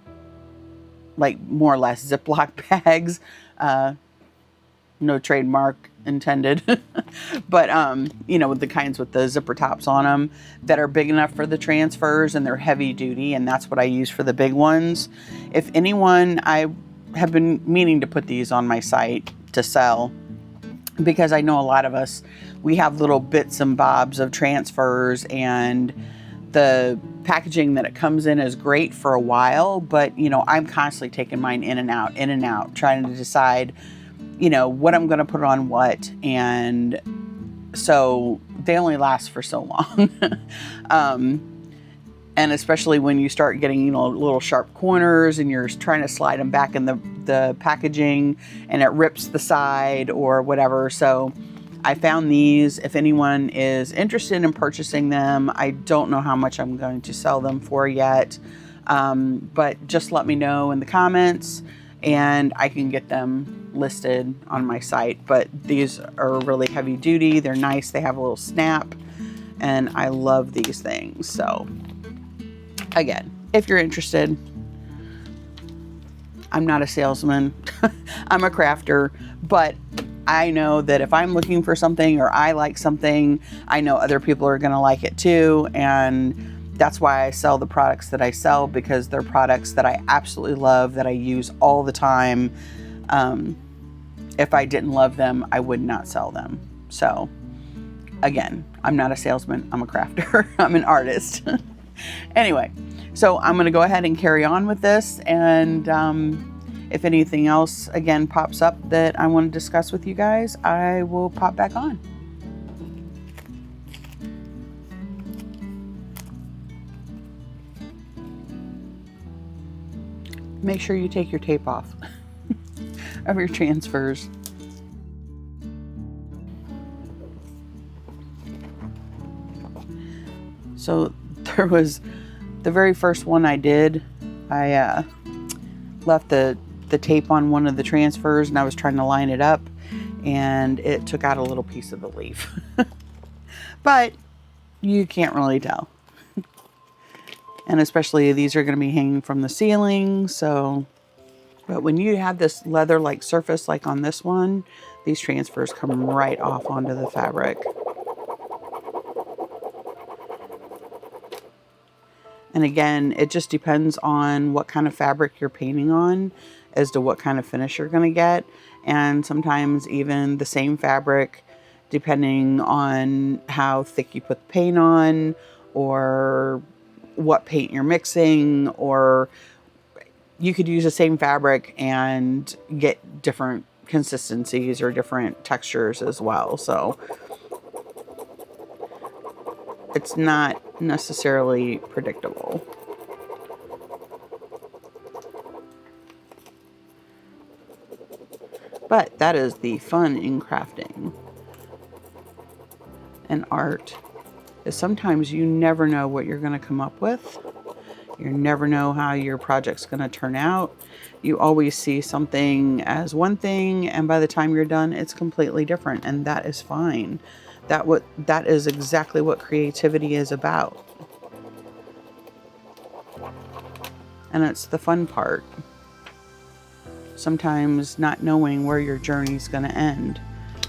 like more or less Ziploc bags, no trademark intended, but you know, with the kinds with the zipper tops on them that are big enough for the transfers, and they're heavy duty, and that's what I use for the big ones. If anyone, I have been meaning to put these on my site to sell, because I know a lot of us, we have little bits and bobs of transfers, and the packaging that it comes in is great for a while, but you know, I'm constantly taking mine in and out, trying to decide, you know, what I'm going to put on what. And so they only last for so long. And especially when you start getting, you know, little sharp corners and you're trying to slide them back in the packaging and it rips the side or whatever. So I found these. If anyone is interested in purchasing them, I don't know how much I'm going to sell them for yet. But just let me know in the comments and I can get them listed on my site. But these are really heavy duty. They're nice. They have a little snap and I love these things. So again, if you're interested, I'm not a salesman. I'm a crafter, but I know that if I'm looking for something or I like something, I know other people are going to like it too. And that's why I sell the products that I sell, because they're products that I absolutely love, that I use all the time. If I didn't love them, I would not sell them. So again, I'm not a salesman. I'm a crafter. I'm an artist. Anyway, so I'm going to go ahead and carry on with this. And if anything else, again, pops up that I want to discuss with you guys, I will pop back on. Make sure you take your tape off of your transfers. So there was the very first one I did, I left the tape on one of the transfers and I was trying to line it up, and it took out a little piece of the leaf. But you can't really tell. And especially these are going to be hanging from the ceiling, so. But when you have this leather-like surface like on this one, these transfers come right off onto the fabric. And again, it just depends on what kind of fabric you're painting on as to what kind of finish you're going to get. And sometimes even the same fabric, depending on how thick you put the paint on, or what paint you're mixing, or you could use the same fabric and get different consistencies or different textures as well. So it's not necessarily predictable. But that is the fun in crafting and art, is sometimes you never know what you're going to come up with. You never know how your project's going to turn out. You always see something as one thing, and by the time you're done, it's completely different, and that is fine. That is exactly what creativity is about. And it's the fun part. Sometimes not knowing where your journey's going to end.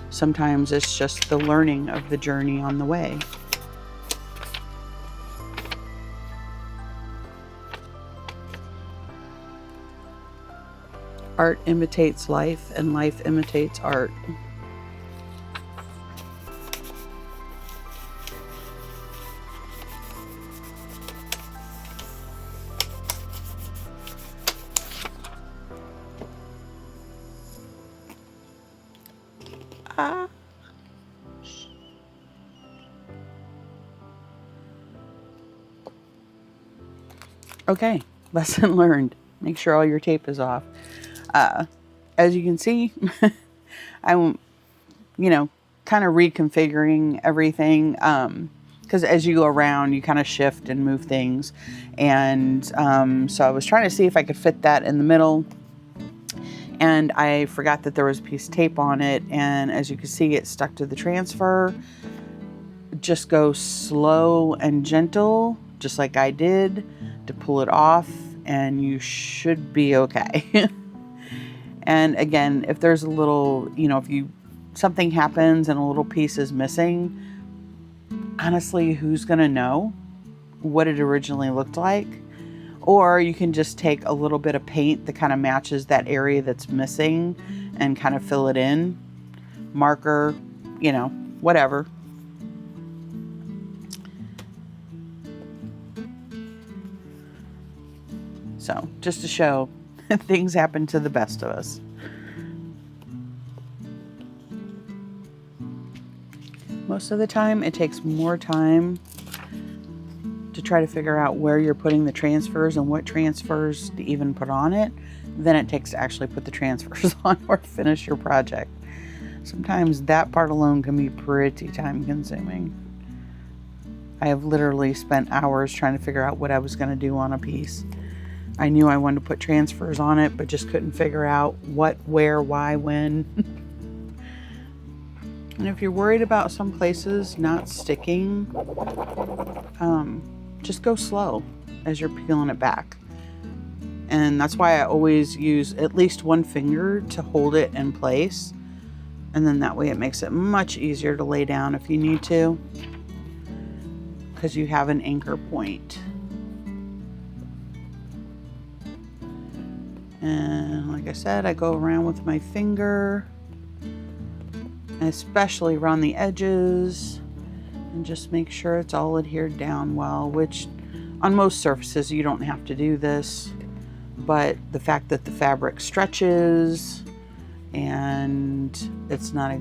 Sometimes it's just the learning of the journey on the way. Art imitates life, and life imitates art. Okay, lesson learned. Make sure all your tape is off. As you can see, I'm, kind of reconfiguring everything. Because as you go around, you kind of shift and move things. And so I was trying to see if I could fit that in the middle. And I forgot that there was a piece of tape on it. And as you can see, it stuck to the transfer. Just go slow and gentle, just like I did, to pull it off. And you should be okay. And again, if there's a little, if something happens and a little piece is missing, honestly, who's going to know what it originally looked like? Or you can just take a little bit of paint that kind of matches that area that's missing and kind of fill it in. Marker, whatever. So just to show things happen to the best of us. Most of the time, it takes more time to try to figure out where you're putting the transfers and what transfers to even put on it than it takes to actually put the transfers on or finish your project. Sometimes that part alone can be pretty time consuming. I have literally spent hours trying to figure out what I was going to do on a piece. I knew I wanted to put transfers on it, but just couldn't figure out what, where, why, when. And if you're worried about some places not sticking, just go slow as you're peeling it back. And that's why I always use at least one finger to hold it in place. And then that way it makes it much easier to lay down if you need to, because you have an anchor point. And like I said, I go around with my finger, especially around the edges, and just make sure it's all adhered down well, which on most surfaces you don't have to do this, but the fact that the fabric stretches and it's not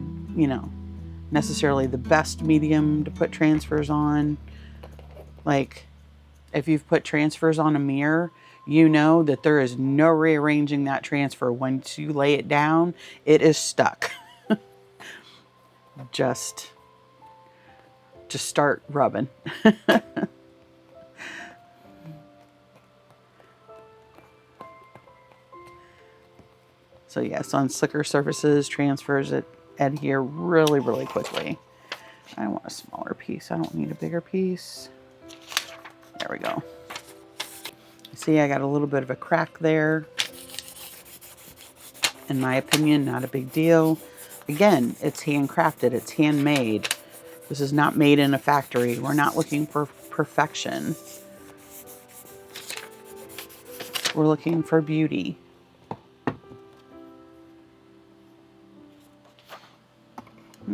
necessarily the best medium to put transfers on. Like if you've put transfers on a mirror, you know that there is no rearranging that transfer. Once you lay it down, it is stuck. Just start rubbing. So yes, on slicker surfaces, transfers, it adhere really, really quickly. I want a smaller piece. I don't need a bigger piece. There we go. See, I got a little bit of a crack there. In my opinion, not a big deal. Again, it's handcrafted, it's handmade. This is not made in a factory. We're not looking for perfection. We're looking for beauty.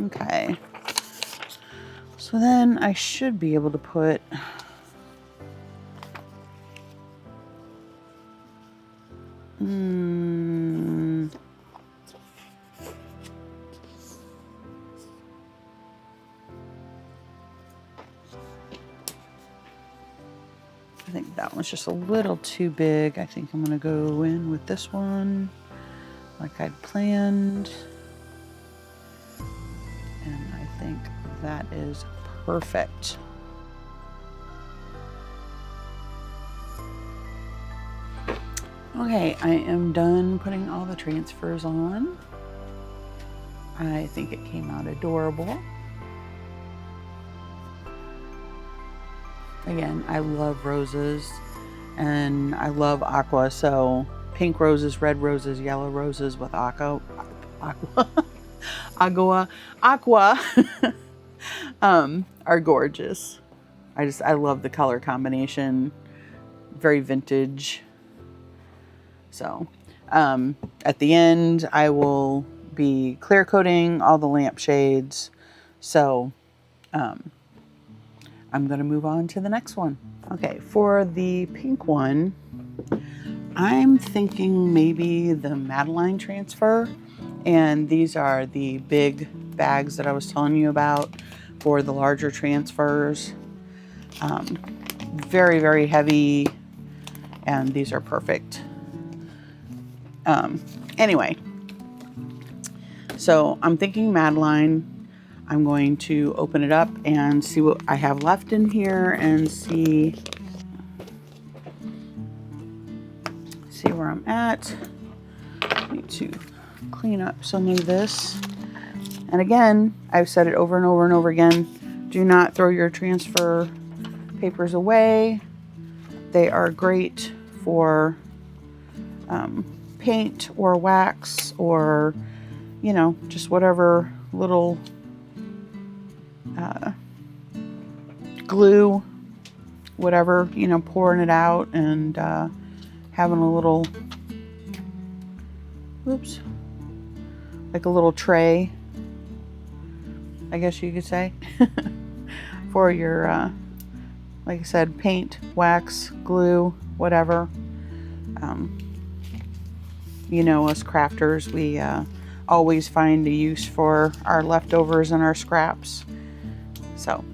Okay. So then I should be able to put I think that one's just a little too big. I think I'm gonna go in with this one like I'd planned. And I think that is perfect. Okay, I am done putting all the transfers on. I think it came out adorable. Again, I love roses and I love aqua, so pink roses, red roses, yellow roses with aqua are gorgeous. I love the color combination, very vintage. So at the end, I will be clear coating all the lampshades. So I'm going to move on to the next one. Okay, for the pink one, I'm thinking maybe the Madeline transfer. And these are the big bags that I was telling you about for the larger transfers. Very, very heavy. And these are perfect. Anyway, so I'm thinking Madeline. I'm going to open it up and see what I have left in here and see where I'm at. I need to clean up some of this. And again, I've said it over and over and over again, do not throw your transfer papers away. They are great for paint or wax or, you know, just whatever little glue, whatever, you know, pouring it out and having a little, whoops, like a little tray, I guess you could say, for your, like I said, paint, wax, glue, whatever. You know, us crafters, we always find a use for our leftovers and our scraps. So,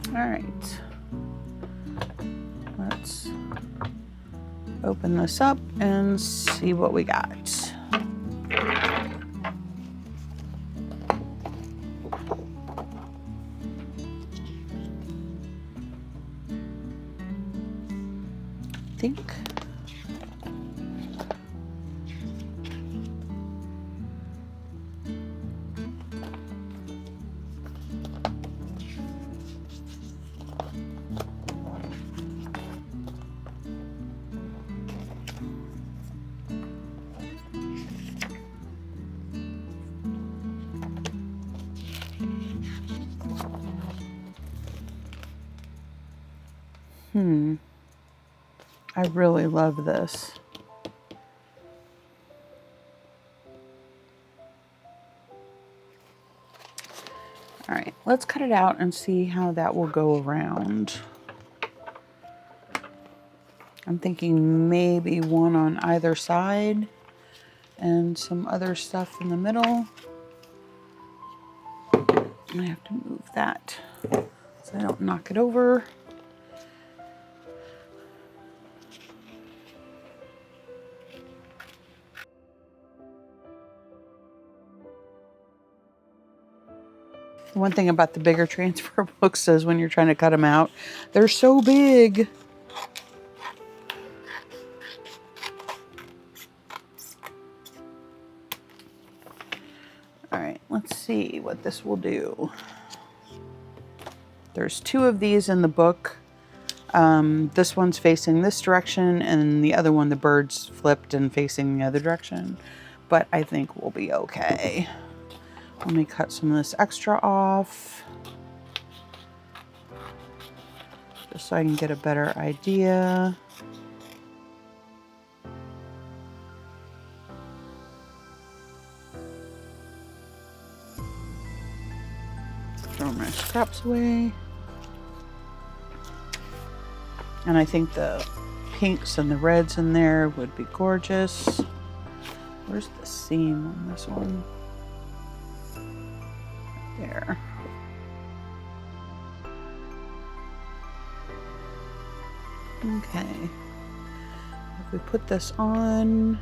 all right, let's open this up and see what we got. I think I really love this. All right, let's cut it out and see how that will go around. I'm thinking maybe one on either side and some other stuff in the middle. I have to move that so I don't knock it over. One thing about the bigger transfer books is when you're trying to cut them out, they're so big. All right, let's see what this will do. There's 2 of these in the book. This one's facing this direction, and the other one, the bird's flipped and facing the other direction. But I think we'll be okay. Let me cut some of this extra off, just so I can get a better idea. Throw my scraps away. And I think the pinks and the reds in there would be gorgeous. Where's the seam on this one? There. Okay. If we put this on,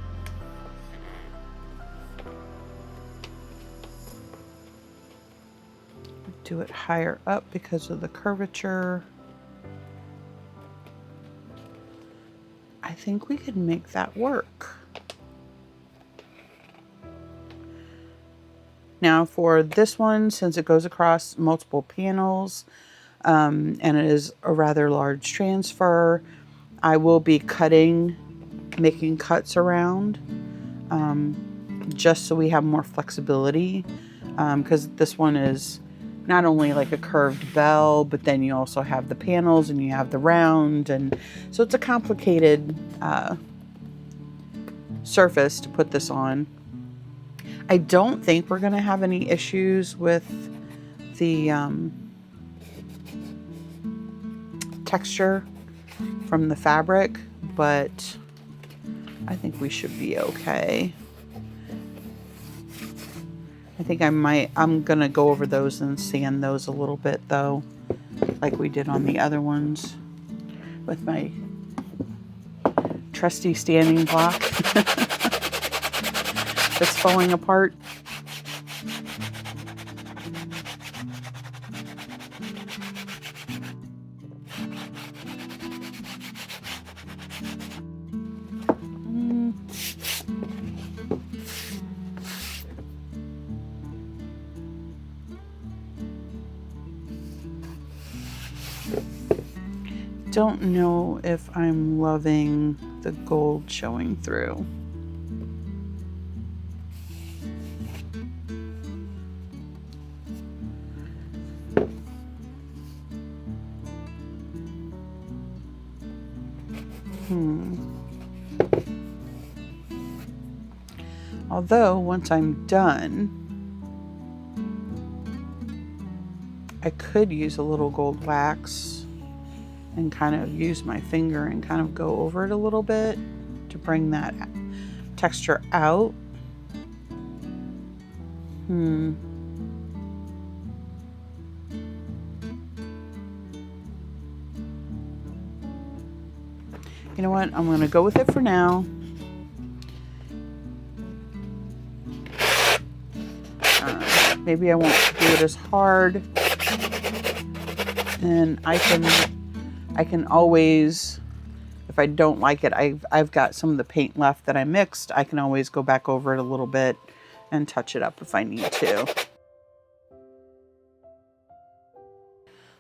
do it higher up because of the curvature. I think we could make that work. Now for this one, since it goes across multiple panels, and it is a rather large transfer, I will be making cuts around, just so we have more flexibility, because this one is not only like a curved bell, but then you also have the panels and you have the round, and so it's a complicated surface to put this on. I don't think we're going to have any issues with the texture from the fabric, but I think we should be okay. I think I'm going to go over those and sand those a little bit though, like we did on the other ones with my trusty standing block. That's falling apart. Don't know if I'm loving the gold showing through. Although once I'm done, I could use a little gold wax and kind of use my finger and kind of go over it a little bit to bring that texture out. You know what? I'm going to go with it for now. Maybe I won't do it as hard. And I can always, if I don't like it, I've got some of the paint left that I mixed. I can always go back over it a little bit and touch it up if I need to.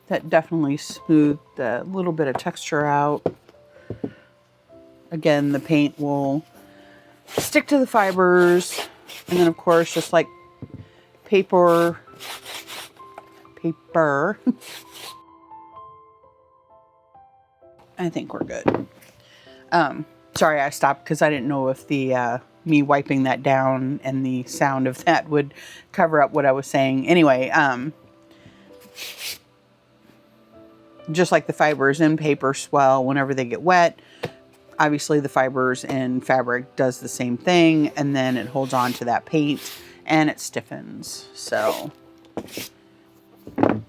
That definitely smoothed a little bit of texture out. Again, the paint will stick to the fibers. And then of course, just like paper. I think we're good. Sorry, I stopped because I didn't know if the me wiping that down and the sound of that would cover up what I was saying. Anyway, just like the fibers in paper swell whenever they get wet, obviously the fibers in fabric does the same thing, and then it holds on to that paint and it stiffens. So, all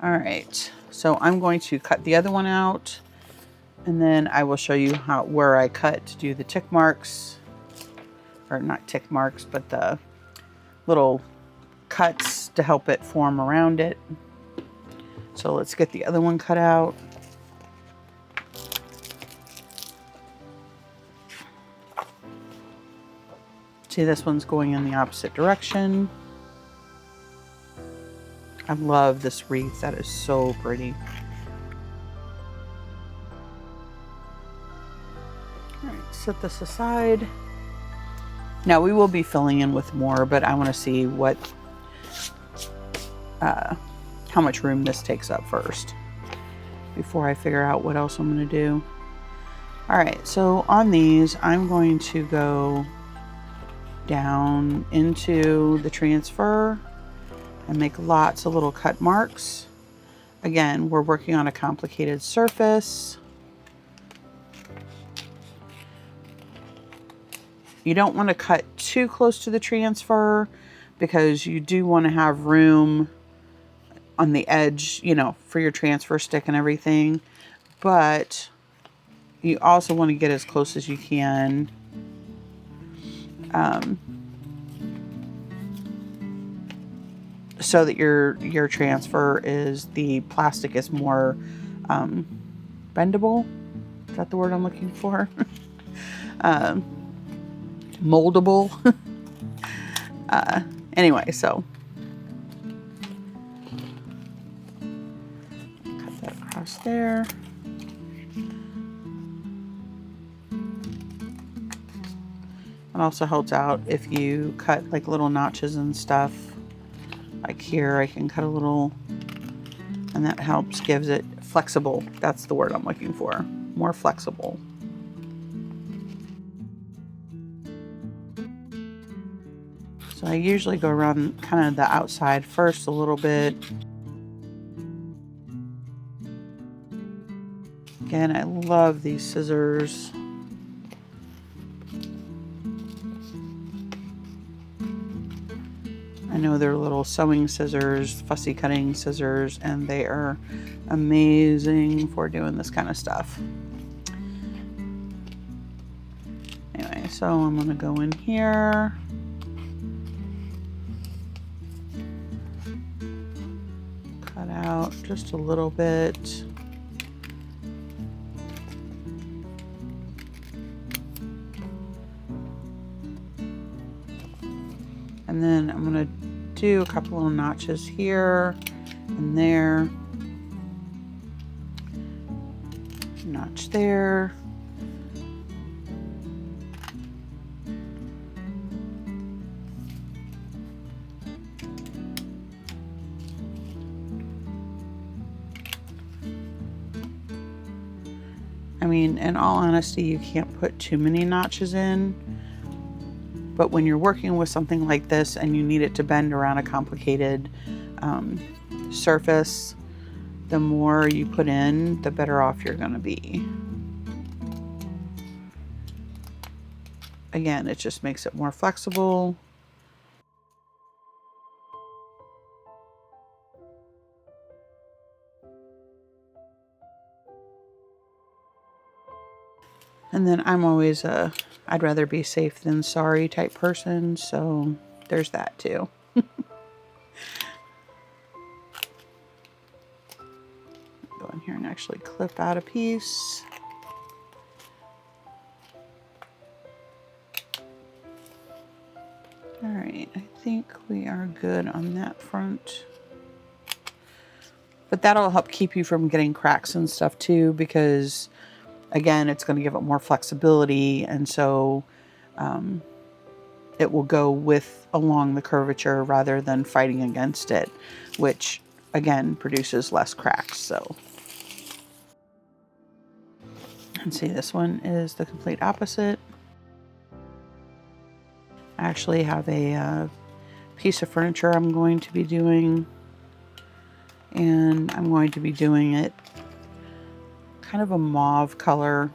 right. So I'm going to cut the other one out, and then I will show you where I cut to do the tick marks, or not tick marks, but the little cuts to help it form around it. So let's get the other one cut out. See, this one's going in the opposite direction. I love this wreath. That is so pretty. All right, set this aside. Now we will be filling in with more, but I want to see what, how much room this takes up first before I figure out what else I'm going to do. All right, so on these, I'm going to go down into the transfer and make lots of little cut marks. Again, we're working on a complicated surface. You don't want to cut too close to the transfer because you do want to have room on the edge, you know, for your transfer stick and everything. But you also want to get as close as you can. So that your transfer is, the plastic is more bendable. Is that the word I'm looking for? Moldable. Anyway, so cut that across there. It also helps out if you cut like little notches and stuff. Like here, I can cut a little, and that helps, gives it flexible. That's the word I'm looking for. More flexible. So I usually go around kind of the outside first a little bit. Again, I love these scissors. I know they're little sewing scissors, fussy cutting scissors, and they are amazing for doing this kind of stuff. Anyway, so I'm going to go in here. Cut out just a little bit. And then I'm going to do a couple little notches here and there. Notch there. I mean, in all honesty, you can't put too many notches in. But when you're working with something like this and you need it to bend around a complicated surface, the more you put in, the better off you're going to be. Again, it just makes it more flexible. And then I'm always I'd rather be safe than sorry type person, so there's that too. Go in here and actually clip out a piece. All right, I think we are good on that front. But that'll help keep you from getting cracks and stuff too, because again, it's going to give it more flexibility, and so it will go along the curvature rather than fighting against it, which again produces less cracks. So, and see, this one is the complete opposite. I actually have a piece of furniture I'm going to be doing, and I'm going to be doing it kind of a mauve color,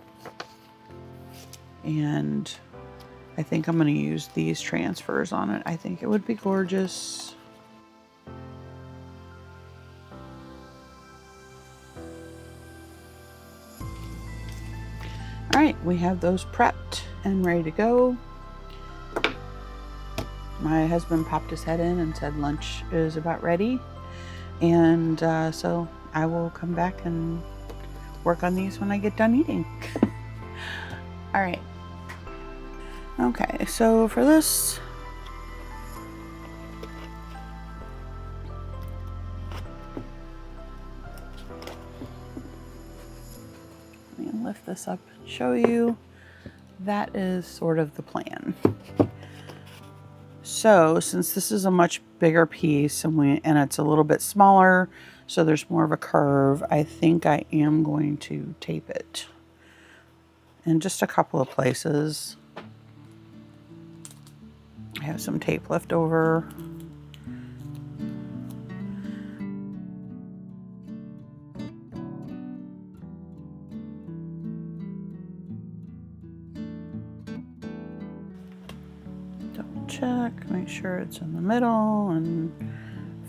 and I think I'm going to use these transfers on it. I think it would be gorgeous. All right, we have those prepped and ready to go. My husband popped his head in and said lunch is about ready, and so I will come back and work on these when I get done eating. All right. Okay, so for this, let me lift this up and show you. That is sort of the plan. So since this is a much bigger piece and it's a little bit smaller, so there's more of a curve, I think I am going to tape it in just a couple of places. I have some tape left over. Double check, make sure it's in the middle and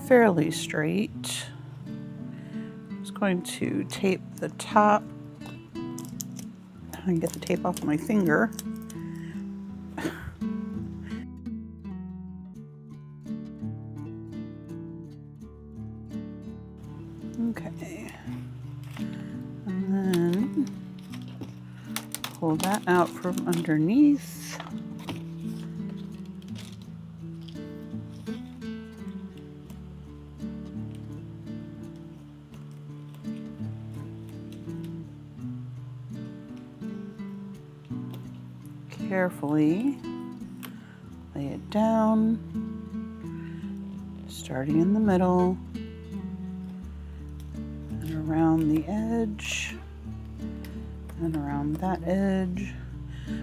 fairly straight. I'm just going to tape the top. I can get the tape off my finger. Okay, and then pull that out from underneath. Carefully lay it down, starting in the middle and around the edge and around that edge,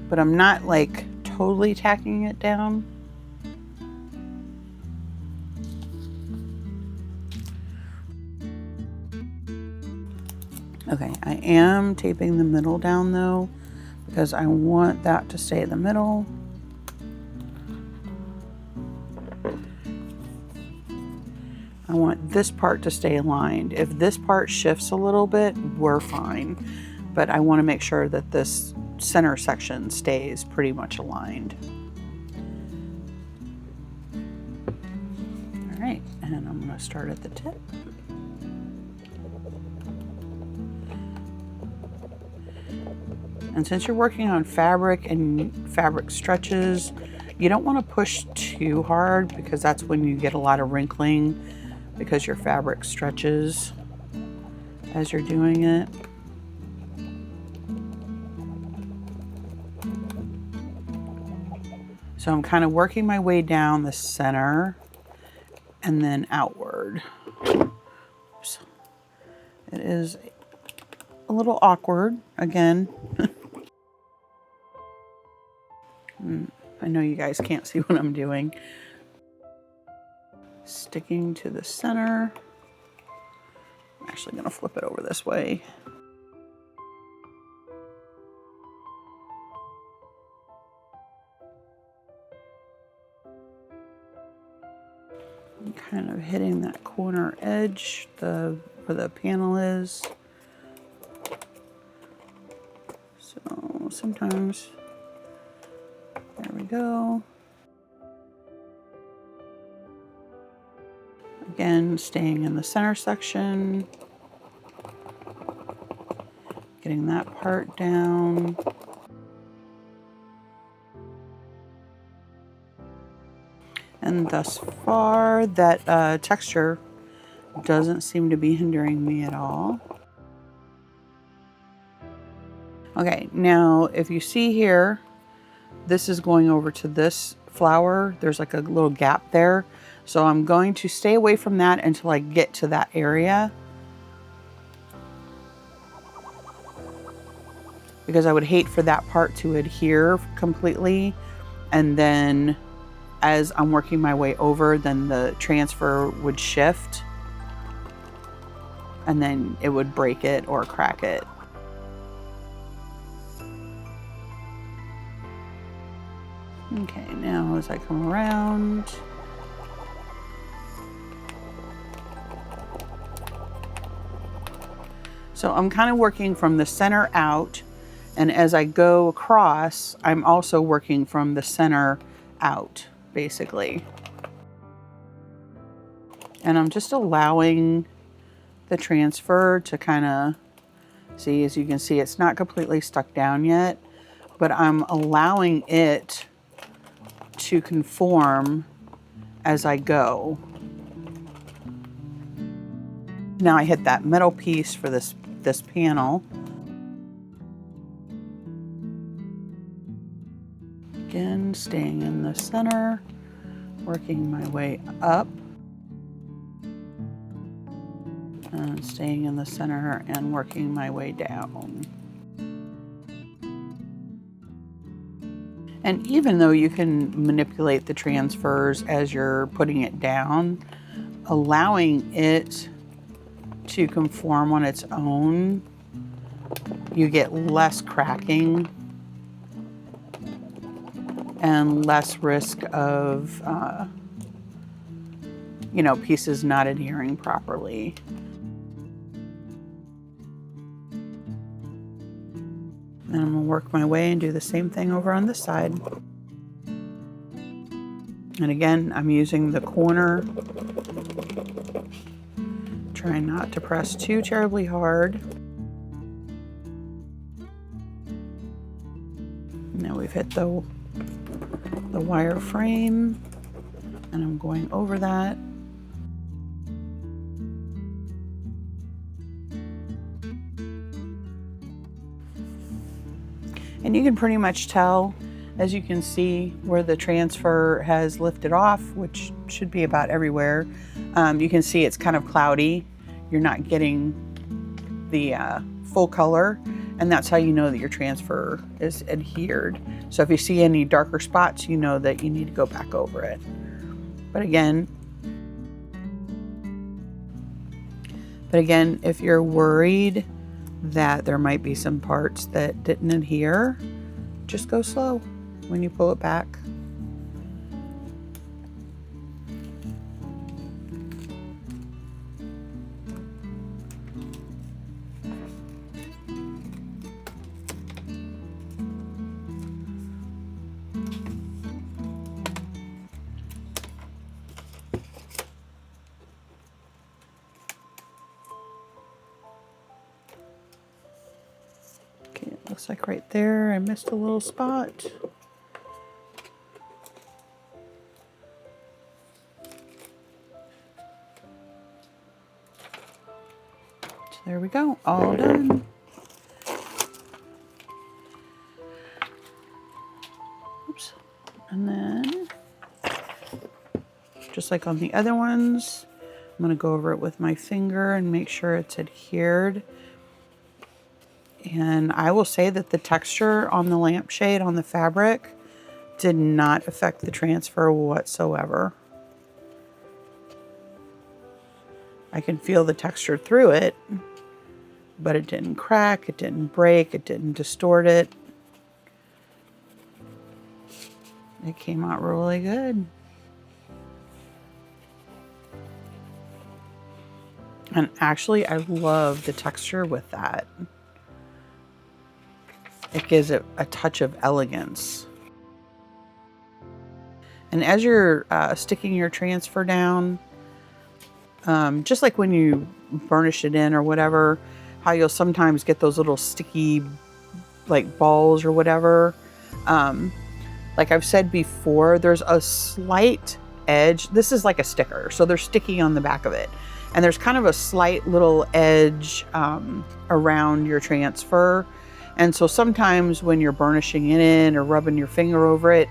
but I'm not like totally tacking it down. Okay, I am taping the middle down though, because I want that to stay in the middle. I want this part to stay aligned. If this part shifts a little bit, we're fine. But I want to make sure that this center section stays pretty much aligned. All right, and I'm going to start at the tip. And since you're working on fabric and fabric stretches, you don't want to push too hard because that's when you get a lot of wrinkling because your fabric stretches as you're doing it. So I'm kind of working my way down the center and then outward. Oops. It is a little awkward again. I know you guys can't see what I'm doing. Sticking to the center. I'm actually going to flip it over this way. I'm kind of hitting that corner edge, where the panel is. So sometimes, there we go. Again, staying in the center section, getting that part down. And thus far, that texture doesn't seem to be hindering me at all. Okay, now if you see here, this is going over to this flower. There's like a little gap there. So I'm going to stay away from that until I get to that area, because I would hate for that part to adhere completely. And then as I'm working my way over, then the transfer would shift and then it would break it or crack it. Okay, now as I come around, so I'm kind of working from the center out, and as I go across, I'm also working from the center out, basically. And I'm just allowing the transfer to kind of, see, as you can see, it's not completely stuck down yet, but I'm allowing it to conform as I go. Now I hit that metal piece for this panel. Again, staying in the center, working my way up, and staying in the center and working my way down. And even though you can manipulate the transfers as you're putting it down, allowing it to conform on its own, you get less cracking and less risk of, you know, pieces not adhering properly. And I'm gonna work my way and do the same thing over on this side. And again, I'm using the corner, trying not to press too terribly hard. Now we've hit the wire frame, and I'm going over that. And you can pretty much tell, as you can see, where the transfer has lifted off, which should be about everywhere. You can see it's kind of cloudy. You're not getting the full color, and that's how you know that your transfer is adhered. So if you see any darker spots, you know that you need to go back over it. But again, if you're worried that there might be some parts that didn't adhere, just go slow when you pull it back. Looks like right there I missed a little spot. So there we go, all done. Oops. And then, just like on the other ones, I'm gonna go over it with my finger and make sure it's adhered. And I will say that the texture on the lampshade, on the fabric, did not affect the transfer whatsoever. I can feel the texture through it, but it didn't crack, it didn't break, it didn't distort it. It came out really good. And actually, I love the texture with that. It gives it a touch of elegance. And as you're sticking your transfer down, just like when you burnish it in or whatever, how you'll sometimes get those little sticky like balls or whatever. Like I've said before, there's a slight edge. This is like a sticker, so they're sticky on the back of it. And there's kind of a slight little edge around your transfer. And so sometimes when you're burnishing it in or rubbing your finger over it,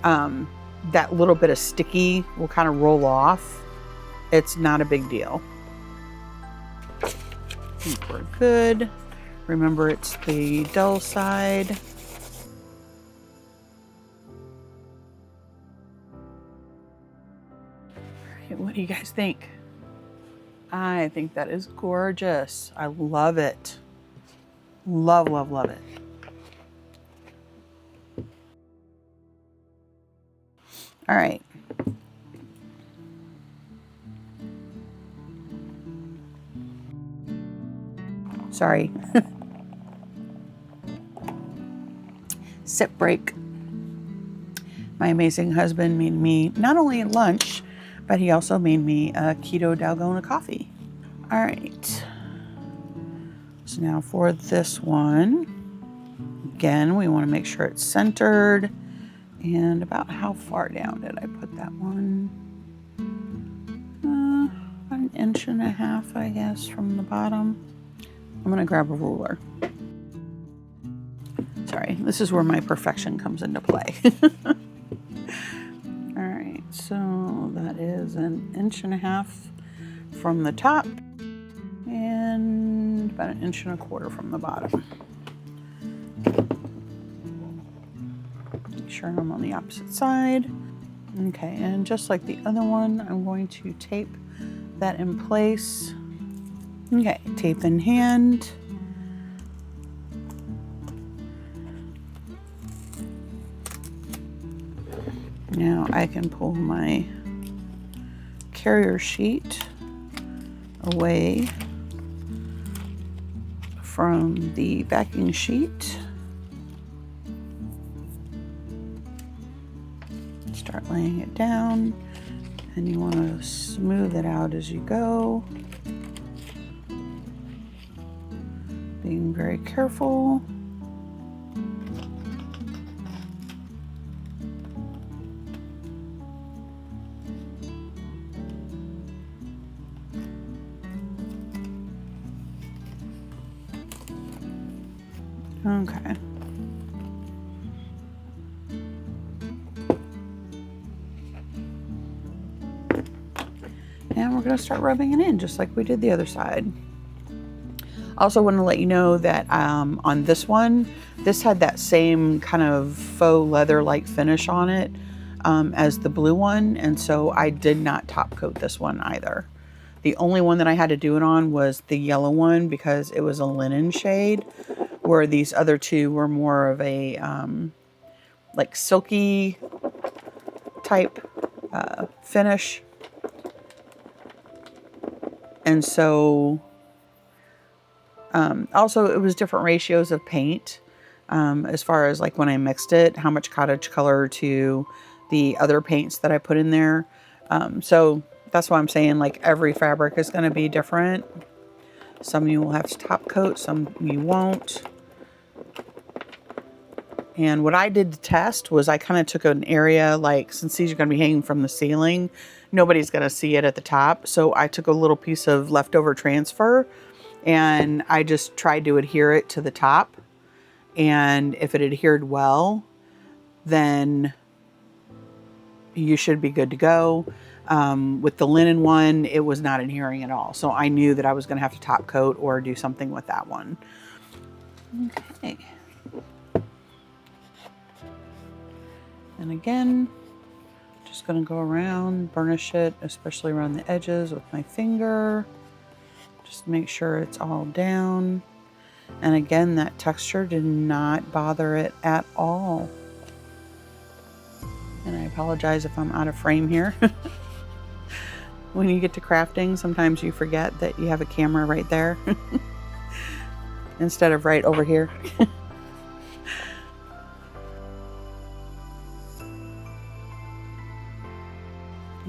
that little bit of sticky will kind of roll off. It's not a big deal. I think we're good. Remember, it's the dull side. All right, what do you guys think? I think that is gorgeous. I love it. Love, love, love it. All right. Sorry. Sip break. My amazing husband made me not only lunch, but he also made me a keto dalgona coffee. All right. So now for this one, again, we want to make sure it's centered. And about how far down did I put that one? About 1.5 inches, I guess, from the bottom. I'm gonna grab a ruler. Sorry, this is where my perfection comes into play. All right, so that is 1.5 inches from the top and about 1.25 inches from the bottom. Make sure I'm on the opposite side. Okay, and just like the other one, I'm going to tape that in place. Okay, tape in hand. Now I can pull my carrier sheet away from the backing sheet. Start laying it down, and you want to smooth it out as you go. Being very careful. Okay. And we're going to start rubbing it in just like we did the other side. Also want to let you know that on this one, this had that same kind of faux leather-like finish on it as the blue one, and so I did not top coat this one either. The only one that I had to do it on was the yellow one because it was a linen shade, where these other two were more of a like silky type finish. And so also it was different ratios of paint as far as like when I mixed it, how much cottage color to the other paints that I put in there. So that's why I'm saying like every fabric is going to be different. Some you will have to top coat, some you won't. And what I did to test was I kind of took an area, like since these are going to be hanging from the ceiling, nobody's going to see it at the top. So I took a little piece of leftover transfer and I just tried to adhere it to the top. And if it adhered well, then you should be good to go. With the linen one, it was not adhering at all. So I knew that I was going to have to top coat or do something with that one. Okay. And again, just going to go around, burnish it, especially around the edges with my finger. Just make sure it's all down. And again, that texture did not bother it at all. And I apologize if I'm out of frame here. When you get to crafting, sometimes you forget that you have a camera right there instead of right over here.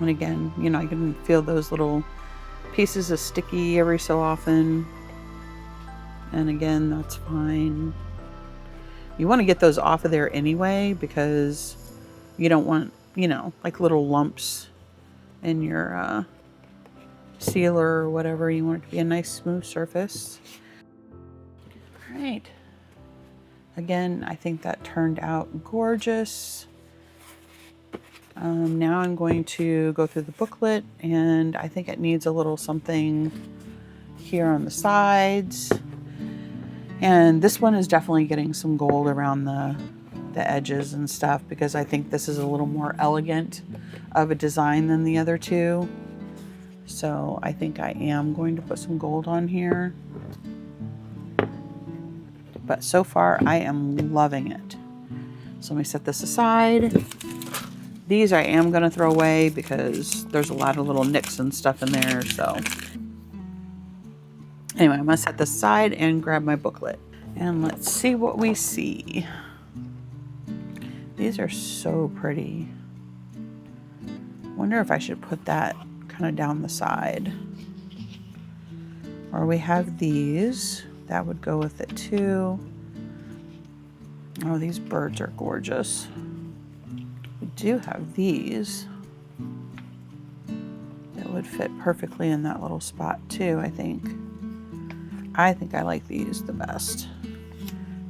And again, you know, I can feel those little pieces of sticky every so often. And again, that's fine. You want to get those off of there anyway, because you don't want, you know, like little lumps in your sealer or whatever. You want it to be a nice smooth surface. All right. Again, I think that turned out gorgeous. Now I'm going to go through the booklet, and I think it needs a little something here on the sides. And this one is definitely getting some gold around the edges and stuff, because I think this is a little more elegant of a design than the other two. So I think I am going to put some gold on here. But so far I am loving it. So let me set this aside. These I am going to throw away because there's a lot of little nicks and stuff in there. So anyway, I'm going to set this aside and grab my booklet. And let's see what we see. These are so pretty. Wonder if I should put that kind of down the side. Or we have these. That would go with it too. Oh, these birds are gorgeous. do have these that would fit perfectly in that little spot too, I think. I think I like these the best.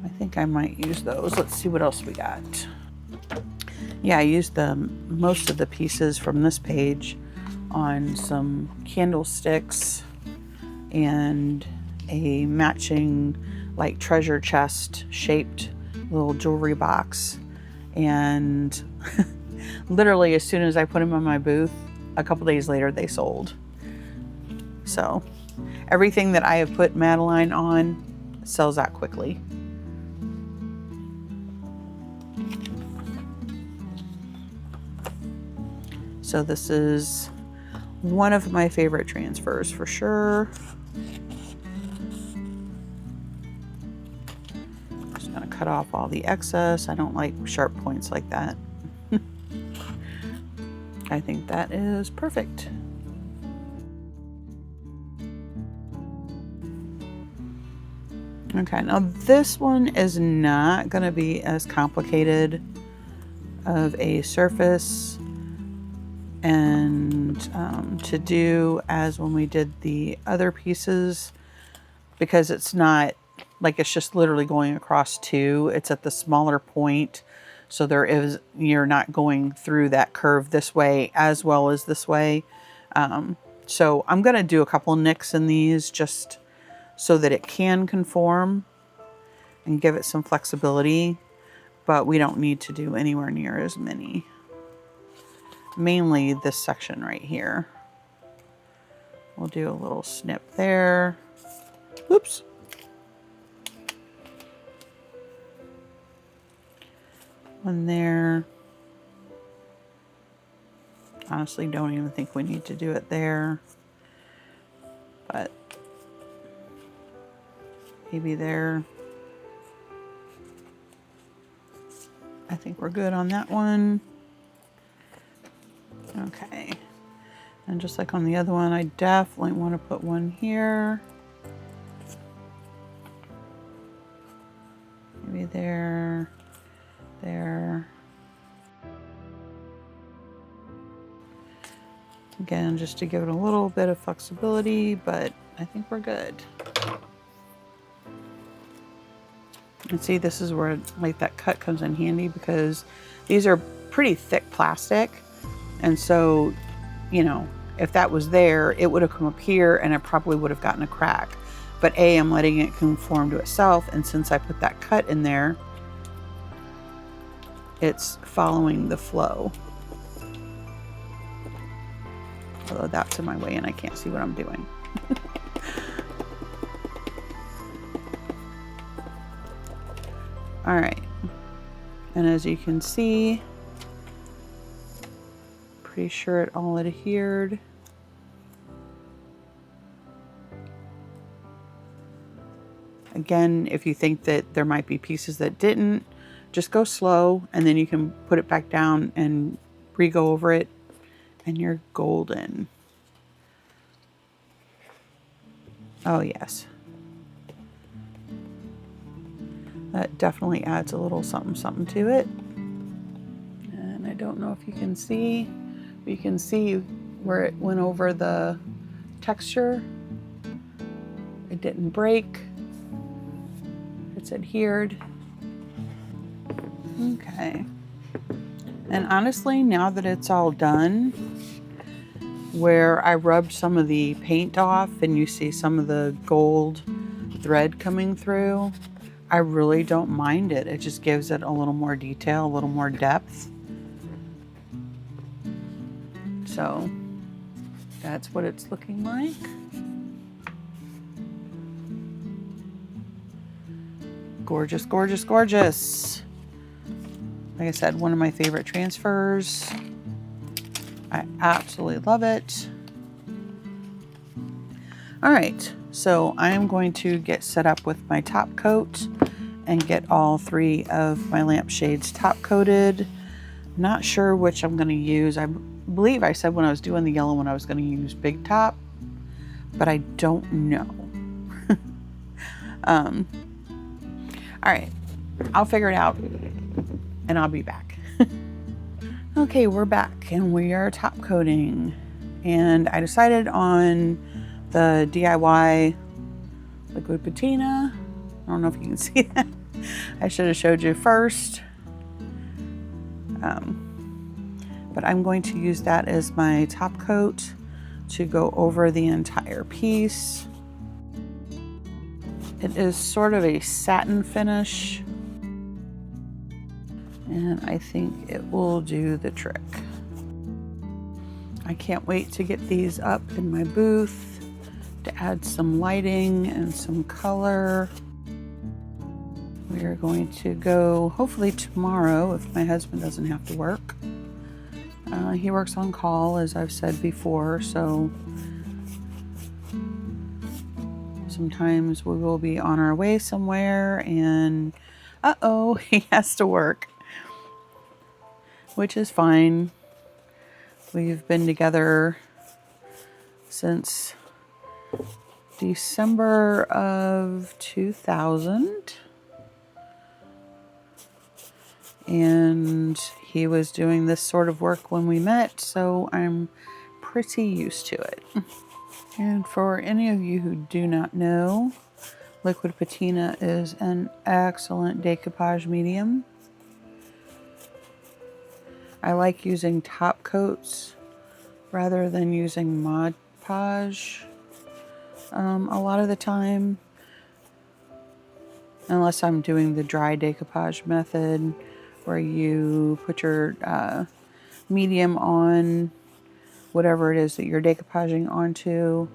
I think I might use those. Let's see what else we got. Yeah, I used most of the pieces from this page on some candlesticks and a matching like treasure chest shaped little jewelry box. And literally as soon as I put them on my booth, a couple days later they sold. So everything that I have put Madeline on sells out quickly. So this is one of my favorite transfers for sure. Just gonna cut off all the excess. I don't like sharp points like that. I think that is perfect. Okay, now this one is not gonna be as complicated of a surface and to do as when we did the other pieces, because it's not like it's just literally going across two. It's at the smaller point, so you're not going through that curve this way as well as this way. So I'm going to do a couple nicks in these just so that it can conform and give it some flexibility, but we don't need to do anywhere near as many. Mainly this section right here. We'll do a little snip there. Oops. One there. Honestly, don't even think we need to do it there. But maybe there. I think we're good on that one. Okay, and just like on the other one, I definitely want to put one here. Maybe there, there. Again, just to give it a little bit of flexibility, but I think we're good. And see, this is where like that cut comes in handy because these are pretty thick plastic. And so, you know, if that was there, it would have come up here and it probably would have gotten a crack. But I'm letting it conform to itself. And since I put that cut in there, it's following the flow. Although that's in my way and I can't see what I'm doing. All right. And as you can see, pretty sure it all adhered. Again, if you think that there might be pieces that didn't, just go slow and then you can put it back down and re-go over it and you're golden. Oh yes. That definitely adds a little something something to it. And I don't know if you can see. You can see where it went over the texture. It didn't break. It's adhered. Okay. And honestly, now that it's all done, where I rubbed some of the paint off and you see some of the gold thread coming through, I really don't mind it. It just gives it a little more detail, a little more depth. So that's what it's looking like. Gorgeous, gorgeous, gorgeous. Like I said, one of my favorite transfers. I absolutely love it. All right, so I'm going to get set up with my top coat and get all three of my lampshades top coated. Not sure which I'm going to use. I believe I said when I was doing the yellow one I was going to use Big Top, but I don't know. All right, I'll figure it out and I'll be back. Okay, we're back and we are top coating. And I decided on the DIY liquid patina. I don't know if you can see that. I should have showed you first. But I'm going to use that as my top coat to go over the entire piece. It is sort of a satin finish, and I think it will do the trick. I can't wait to get these up in my booth to add some lighting and some color. We are going to go hopefully tomorrow if my husband doesn't have to work. He works on call, as I've said before, so sometimes we will be on our way somewhere and uh-oh, he has to work, which is fine. We've been together since December of 2000. And he was doing this sort of work when we met, so I'm pretty used to it. And for any of you who do not know, liquid patina is an excellent decoupage medium. I like using top coats rather than using Mod Podge a lot of the time, unless I'm doing the dry decoupage method, where you put your medium on whatever it is that you're decoupaging onto,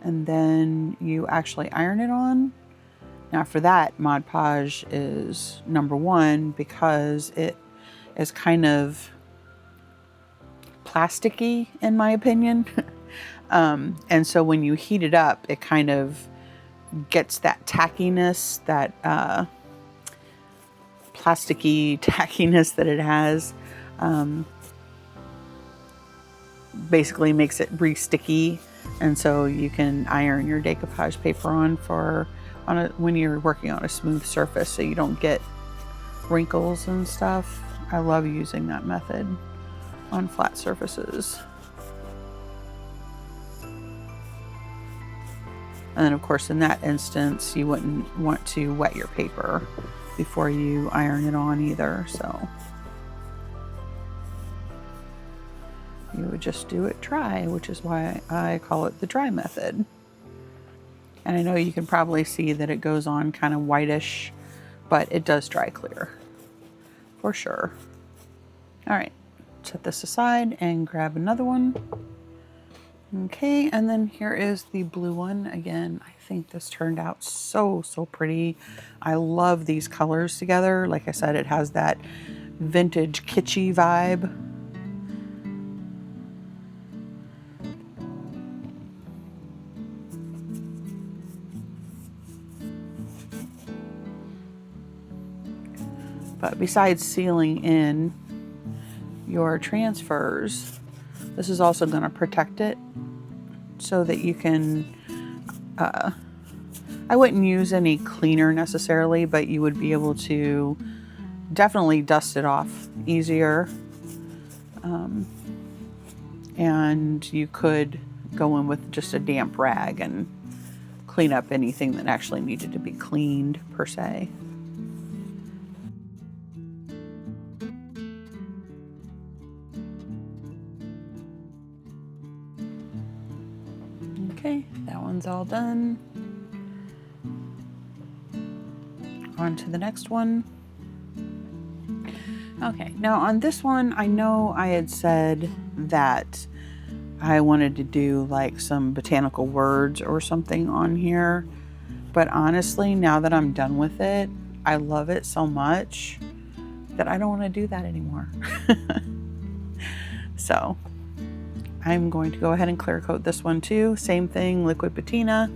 and then you actually iron it on. Now for that, Mod Podge is number one because it is kind of plasticky in my opinion. And so when you heat it up, it kind of gets that tackiness, that plasticky tackiness that it has. Basically makes it re-sticky, and so you can iron your decoupage paper on when you're working on a smooth surface, so you don't get wrinkles and stuff. I love using that method on flat surfaces. And then of course in that instance you wouldn't want to wet your paper before you iron it on either, so you would just do it dry, which is why I call it the dry method. And I know you can probably see that it goes on kind of whitish, but it does dry clear for sure. All right, set this aside and grab another one. Okay, and then here is the blue one. Again, I think this turned out so pretty. I love these colors together. Like I said, it has that vintage kitschy vibe. But besides sealing in your transfers, this is also going to protect it so that you can, I wouldn't use any cleaner necessarily, but you would be able to definitely dust it off easier. And you could go in with just a damp rag and clean up anything that actually needed to be cleaned per se. Okay, that one's all done. On to the next one. Okay, now on this one, I know I had said that I wanted to do like some botanical words or something on here, but honestly, now that I'm done with it, I love it so much that I don't want to do that anymore. So I'm going to go ahead and clear coat this one too. Same thing, liquid patina.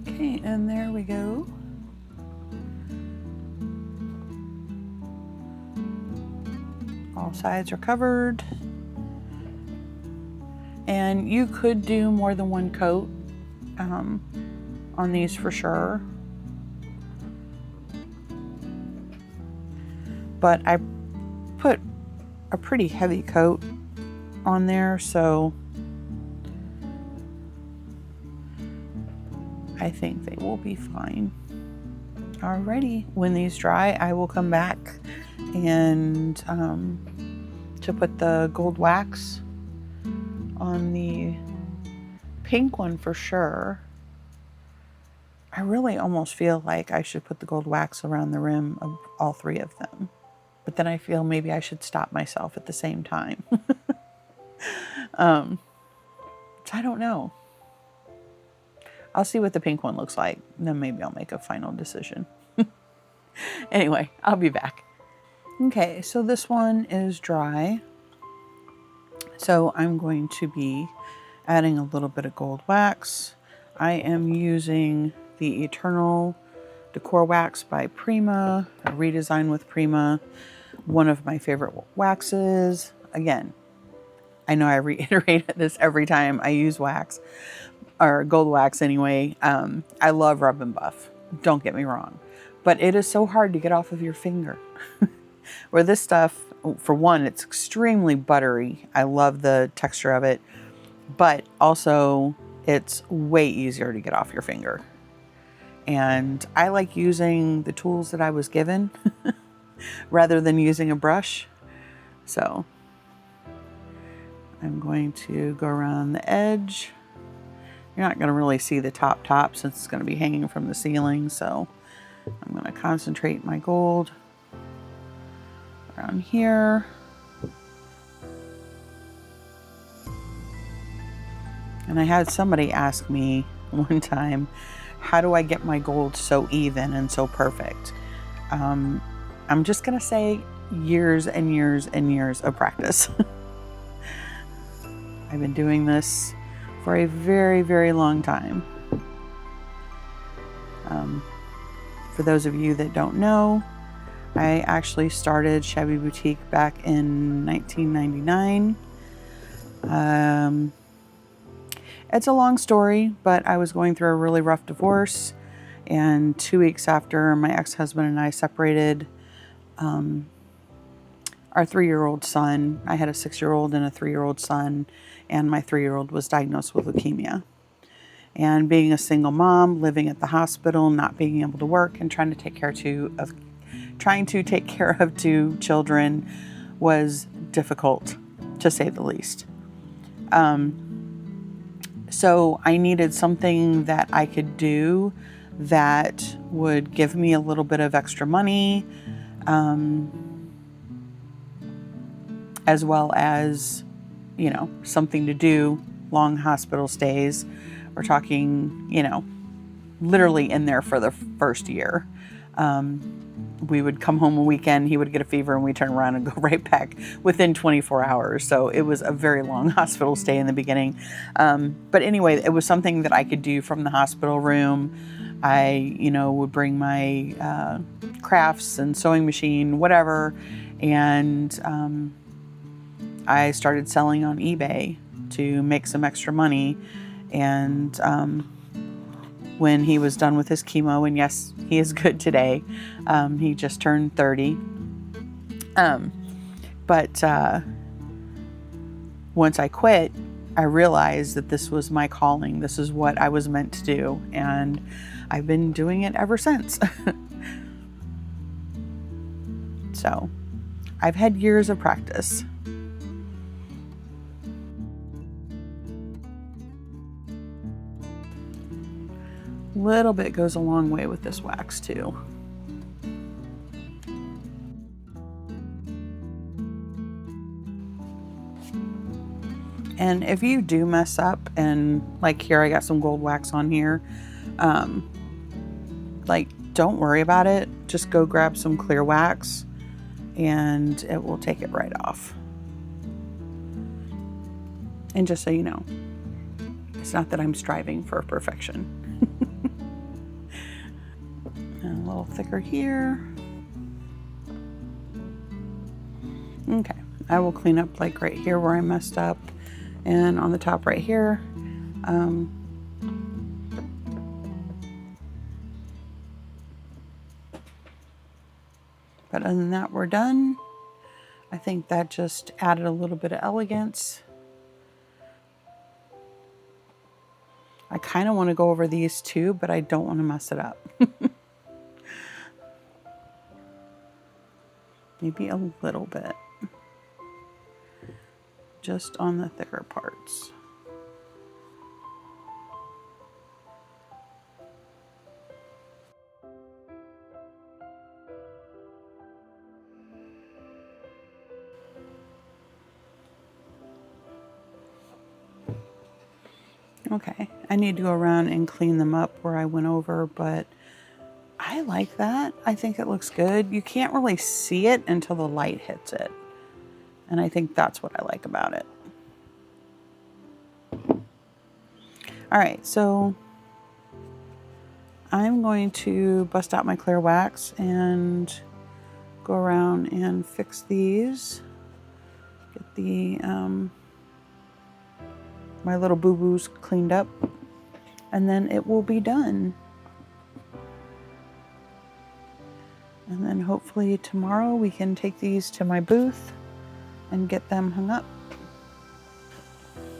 Okay, and there we go. All sides are covered. And you could do more than one coat on these for sure. but I put a pretty heavy coat on there, so I think they will be fine. Alrighty, when these dry, I will come back and to put the gold wax on the pink one for sure. I really almost feel like I should put the gold wax around the rim of all three of them. But then I feel maybe I should stop myself at the same time. So I don't know. I'll see what the pink one looks like. Then maybe I'll make a final decision. Anyway, I'll be back. Okay, so this one is dry. So I'm going to be adding a little bit of gold wax. I am using the Eternal Decor Wax by Prima, a redesign with Prima. One of my favorite waxes. Again, I know I reiterate this every time I use wax, or gold wax anyway. I love Rub and Buff, don't get me wrong, but it is so hard to get off of your finger. Where this stuff, for one, it's extremely buttery. I love the texture of it, but also it's way easier to get off your finger. And I like using the tools that I was given rather than using a brush. So I'm going to go around the edge. You're not going to really see the top since it's going to be hanging from the ceiling. So I'm going to concentrate my gold around here. And I had somebody ask me one time, how do I get my gold so even and so perfect? I'm just going to say years and years and years of practice. I've been doing this for a very, very long time. For those of you that don't know, I actually started Shabby Boutique back in 1999. It's a long story, but I was going through a really rough divorce, and 2 weeks after my ex-husband and I separated, our 3-year-old son, I had a 6-year-old and a 3-year-old son, and my 3-year-old was diagnosed with leukemia. And being a single mom, living at the hospital, not being able to work, and trying to take care of 2 children was difficult, to say the least. So I needed something that I could do that would give me a little bit of extra money, as well as, you know, something to do, long hospital stays. We're talking, you know, literally in there for the first year. We would come home a weekend, he would get a fever, and we'd turn around and go right back within 24 hours. So it was a very long hospital stay in the beginning. But anyway, it was something that I could do from the hospital room. I, you know, would bring my crafts and sewing machine, whatever. And I started selling on eBay to make some extra money. And when he was done with his chemo, and yes, he is good today. He just turned 30. But once I quit, I realized that this was my calling. This is what I was meant to do. And I've been doing it ever since. So I've had years of practice. Little bit goes a long way with this wax too. And if you do mess up, and like here, I got some gold wax on here, like don't worry about it. Just go grab some clear wax and it will take it right off. And just so you know, it's not that I'm striving for perfection. And a little thicker here. Okay, I will clean up like right here where I messed up, and on the top right here. But other than that, we're done. I think that just added a little bit of elegance. I kind of want to go over these too, but I don't want to mess it up. Maybe a little bit. Just on the thicker parts. Okay, I need to go around and clean them up where I went over, but I like that. I think it looks good. You can't really see it until the light hits it. And I think that's what I like about it. All right, so I'm going to bust out my clear wax and go around and fix these. Get the my little boo-boos cleaned up, and then it will be done. And then hopefully tomorrow we can take these to my booth and get them hung up.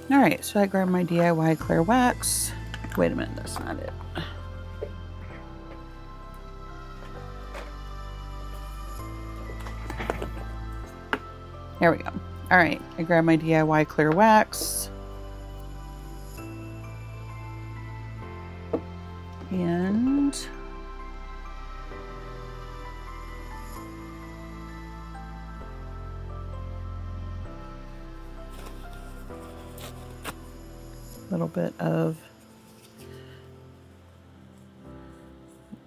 All right, so I grabbed my DIY clear wax. Wait a minute, that's not it. There we go. All right, I grabbed my DIY clear wax. And a little bit of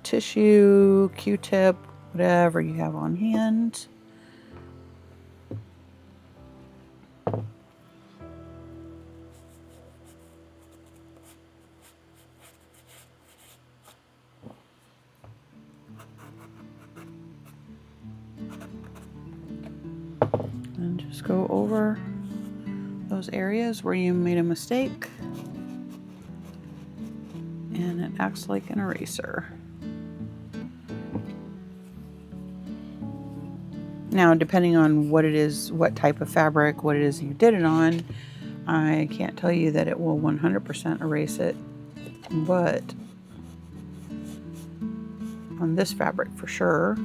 tissue, Q-tip, whatever you have on hand. And just go over those areas where you made a mistake. And it acts like an eraser. Now, depending on what it is, what type of fabric, what it is you did it on, I can't tell you that it will 100% erase it, but on this fabric for sure.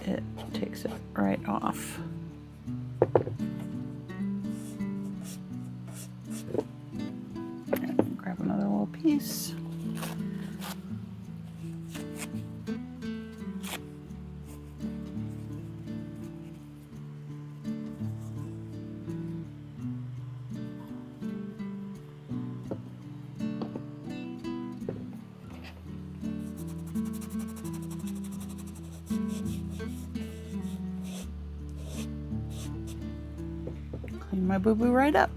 It takes it right off. And grab another little piece. Clean my boo-boo right up.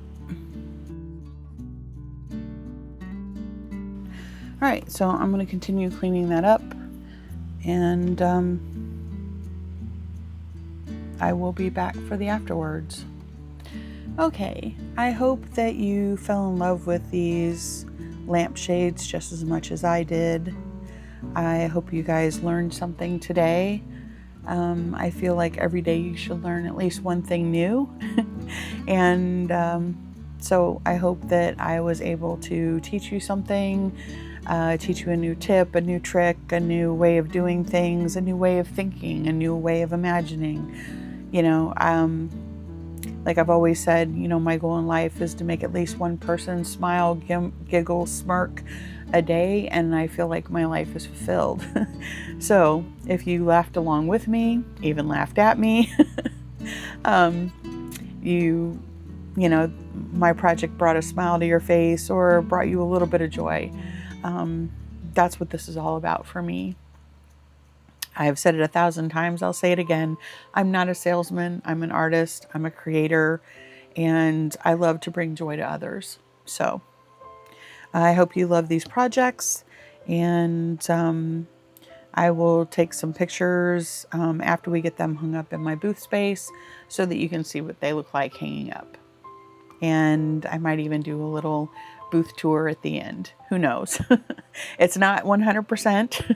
All right, so I'm going to continue cleaning that up, and I will be back for the afterwards. Okay, I hope that you fell in love with these lampshades just as much as I did. I hope you guys learned something today. I feel like every day you should learn at least one thing new. And so I hope that I was able to teach you something, teach you a new tip, a new trick, a new way of doing things, a new way of thinking, a new way of imagining. You know, like I've always said, you know, my goal in life is to make at least one person smile, giggle, smirk a day, and I feel like my life is fulfilled. So if you laughed along with me, even laughed at me, you know, my project brought a smile to your face or brought you a little bit of joy. That's what this is all about for me. I've said it 1,000 times. I'll say it again. I'm not a salesman. I'm an artist. I'm a creator, and I love to bring joy to others. So I hope you love these projects, and I will take some pictures after we get them hung up in my booth space so that you can see what they look like hanging up. And I might even do a little booth tour at the end. Who knows? It's not 100%.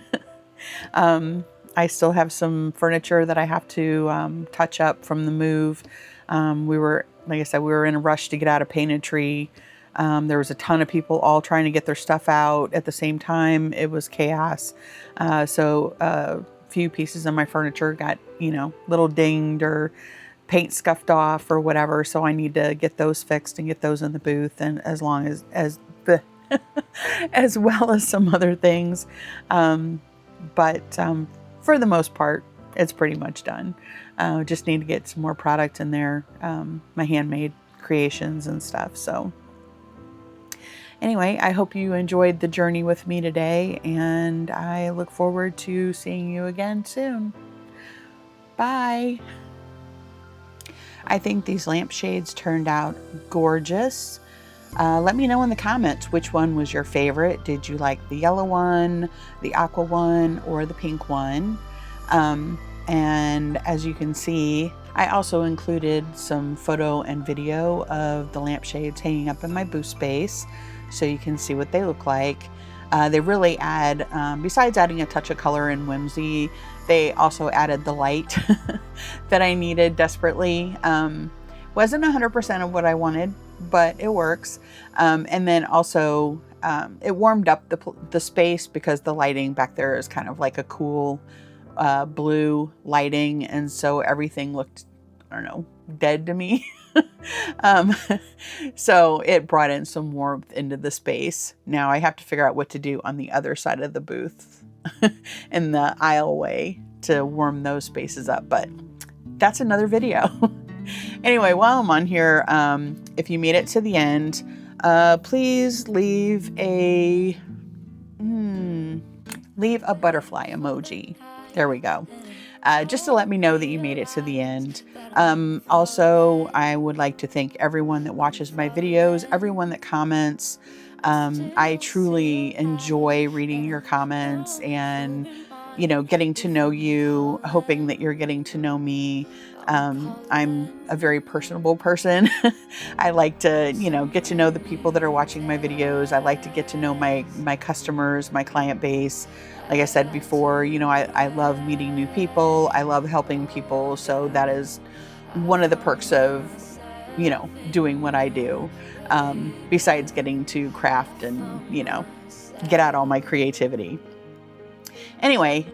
I still have some furniture that I have to touch up from the move. Like I said, we were in a rush to get out of Painted Tree. There was a ton of people all trying to get their stuff out at the same time. It was chaos. So a few pieces of my furniture got, little dinged or paint scuffed off or whatever. So I need to get those fixed and get those in the booth, and as long as as well as some other things. But for the most part, it's pretty much done. Just need to get some more product in there, my handmade creations and stuff. So anyway, I hope you enjoyed the journey with me today, and I look forward to seeing you again soon. Bye. I think these lampshades turned out gorgeous. Let me know in the comments which one was your favorite. Did you like the yellow one, the aqua one, or the pink one? And as you can see, I also included some photo and video of the lampshades hanging up in my booth space, so you can see what they look like. They really add, besides adding a touch of color and whimsy, they also added the light that I needed desperately. Wasn't 100% of what I wanted, but it works. And then also it warmed up the space, because the lighting back there is kind of like a cool blue lighting, and so everything looked, I don't know, dead to me. So it brought in some warmth into the space. Now I have to figure out what to do on the other side of the booth in the aisleway to warm those spaces up, but that's another video. Anyway, while I'm on here, if you made it to the end, please leave a butterfly emoji. There we go. Just to let me know that you made it to the end. Also, I would like to thank everyone that watches my videos, everyone that comments. I truly enjoy reading your comments and, getting to know you, hoping that you're getting to know me. I'm a very personable person. I like to, get to know the people that are watching my videos. I like to get to know my customers, my client base. Like I said before, I love meeting new people. I love helping people. So that is one of the perks of, doing what I do. Besides getting to craft and, get out all my creativity. Anyway,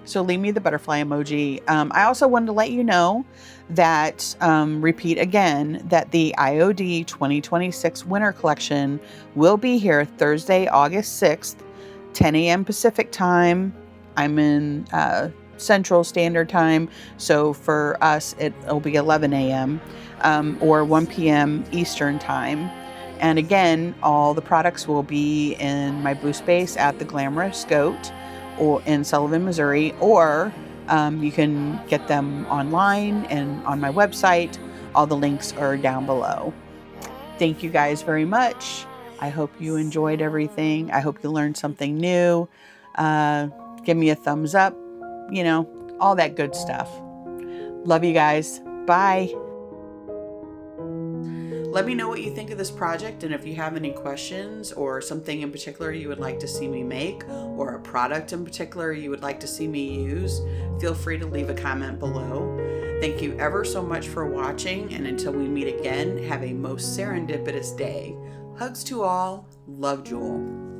so leave me the butterfly emoji. I also wanted to let you know that, repeat again, that the IOD 2026 winter collection will be here Thursday, August 6th, 10 a.m. Pacific time. I'm in Central Standard Time, so for us it'll be 11 a.m. Or 1 p.m. Eastern Time. And again, all the products will be in my booth space at the Glamorous Goat or in Sullivan, Missouri, or you can get them online and on my website. All the links are down below. Thank you guys very much. I hope you enjoyed everything. I hope you learned something new. Give me a thumbs up, all that good stuff. Love you guys. Bye. Let me know what you think of this project, and if you have any questions or something in particular you would like to see me make, or a product in particular you would like to see me use, feel free to leave a comment below. Thank you ever so much for watching, and until we meet again, have a most serendipitous day. Hugs to all. Love, Jewel.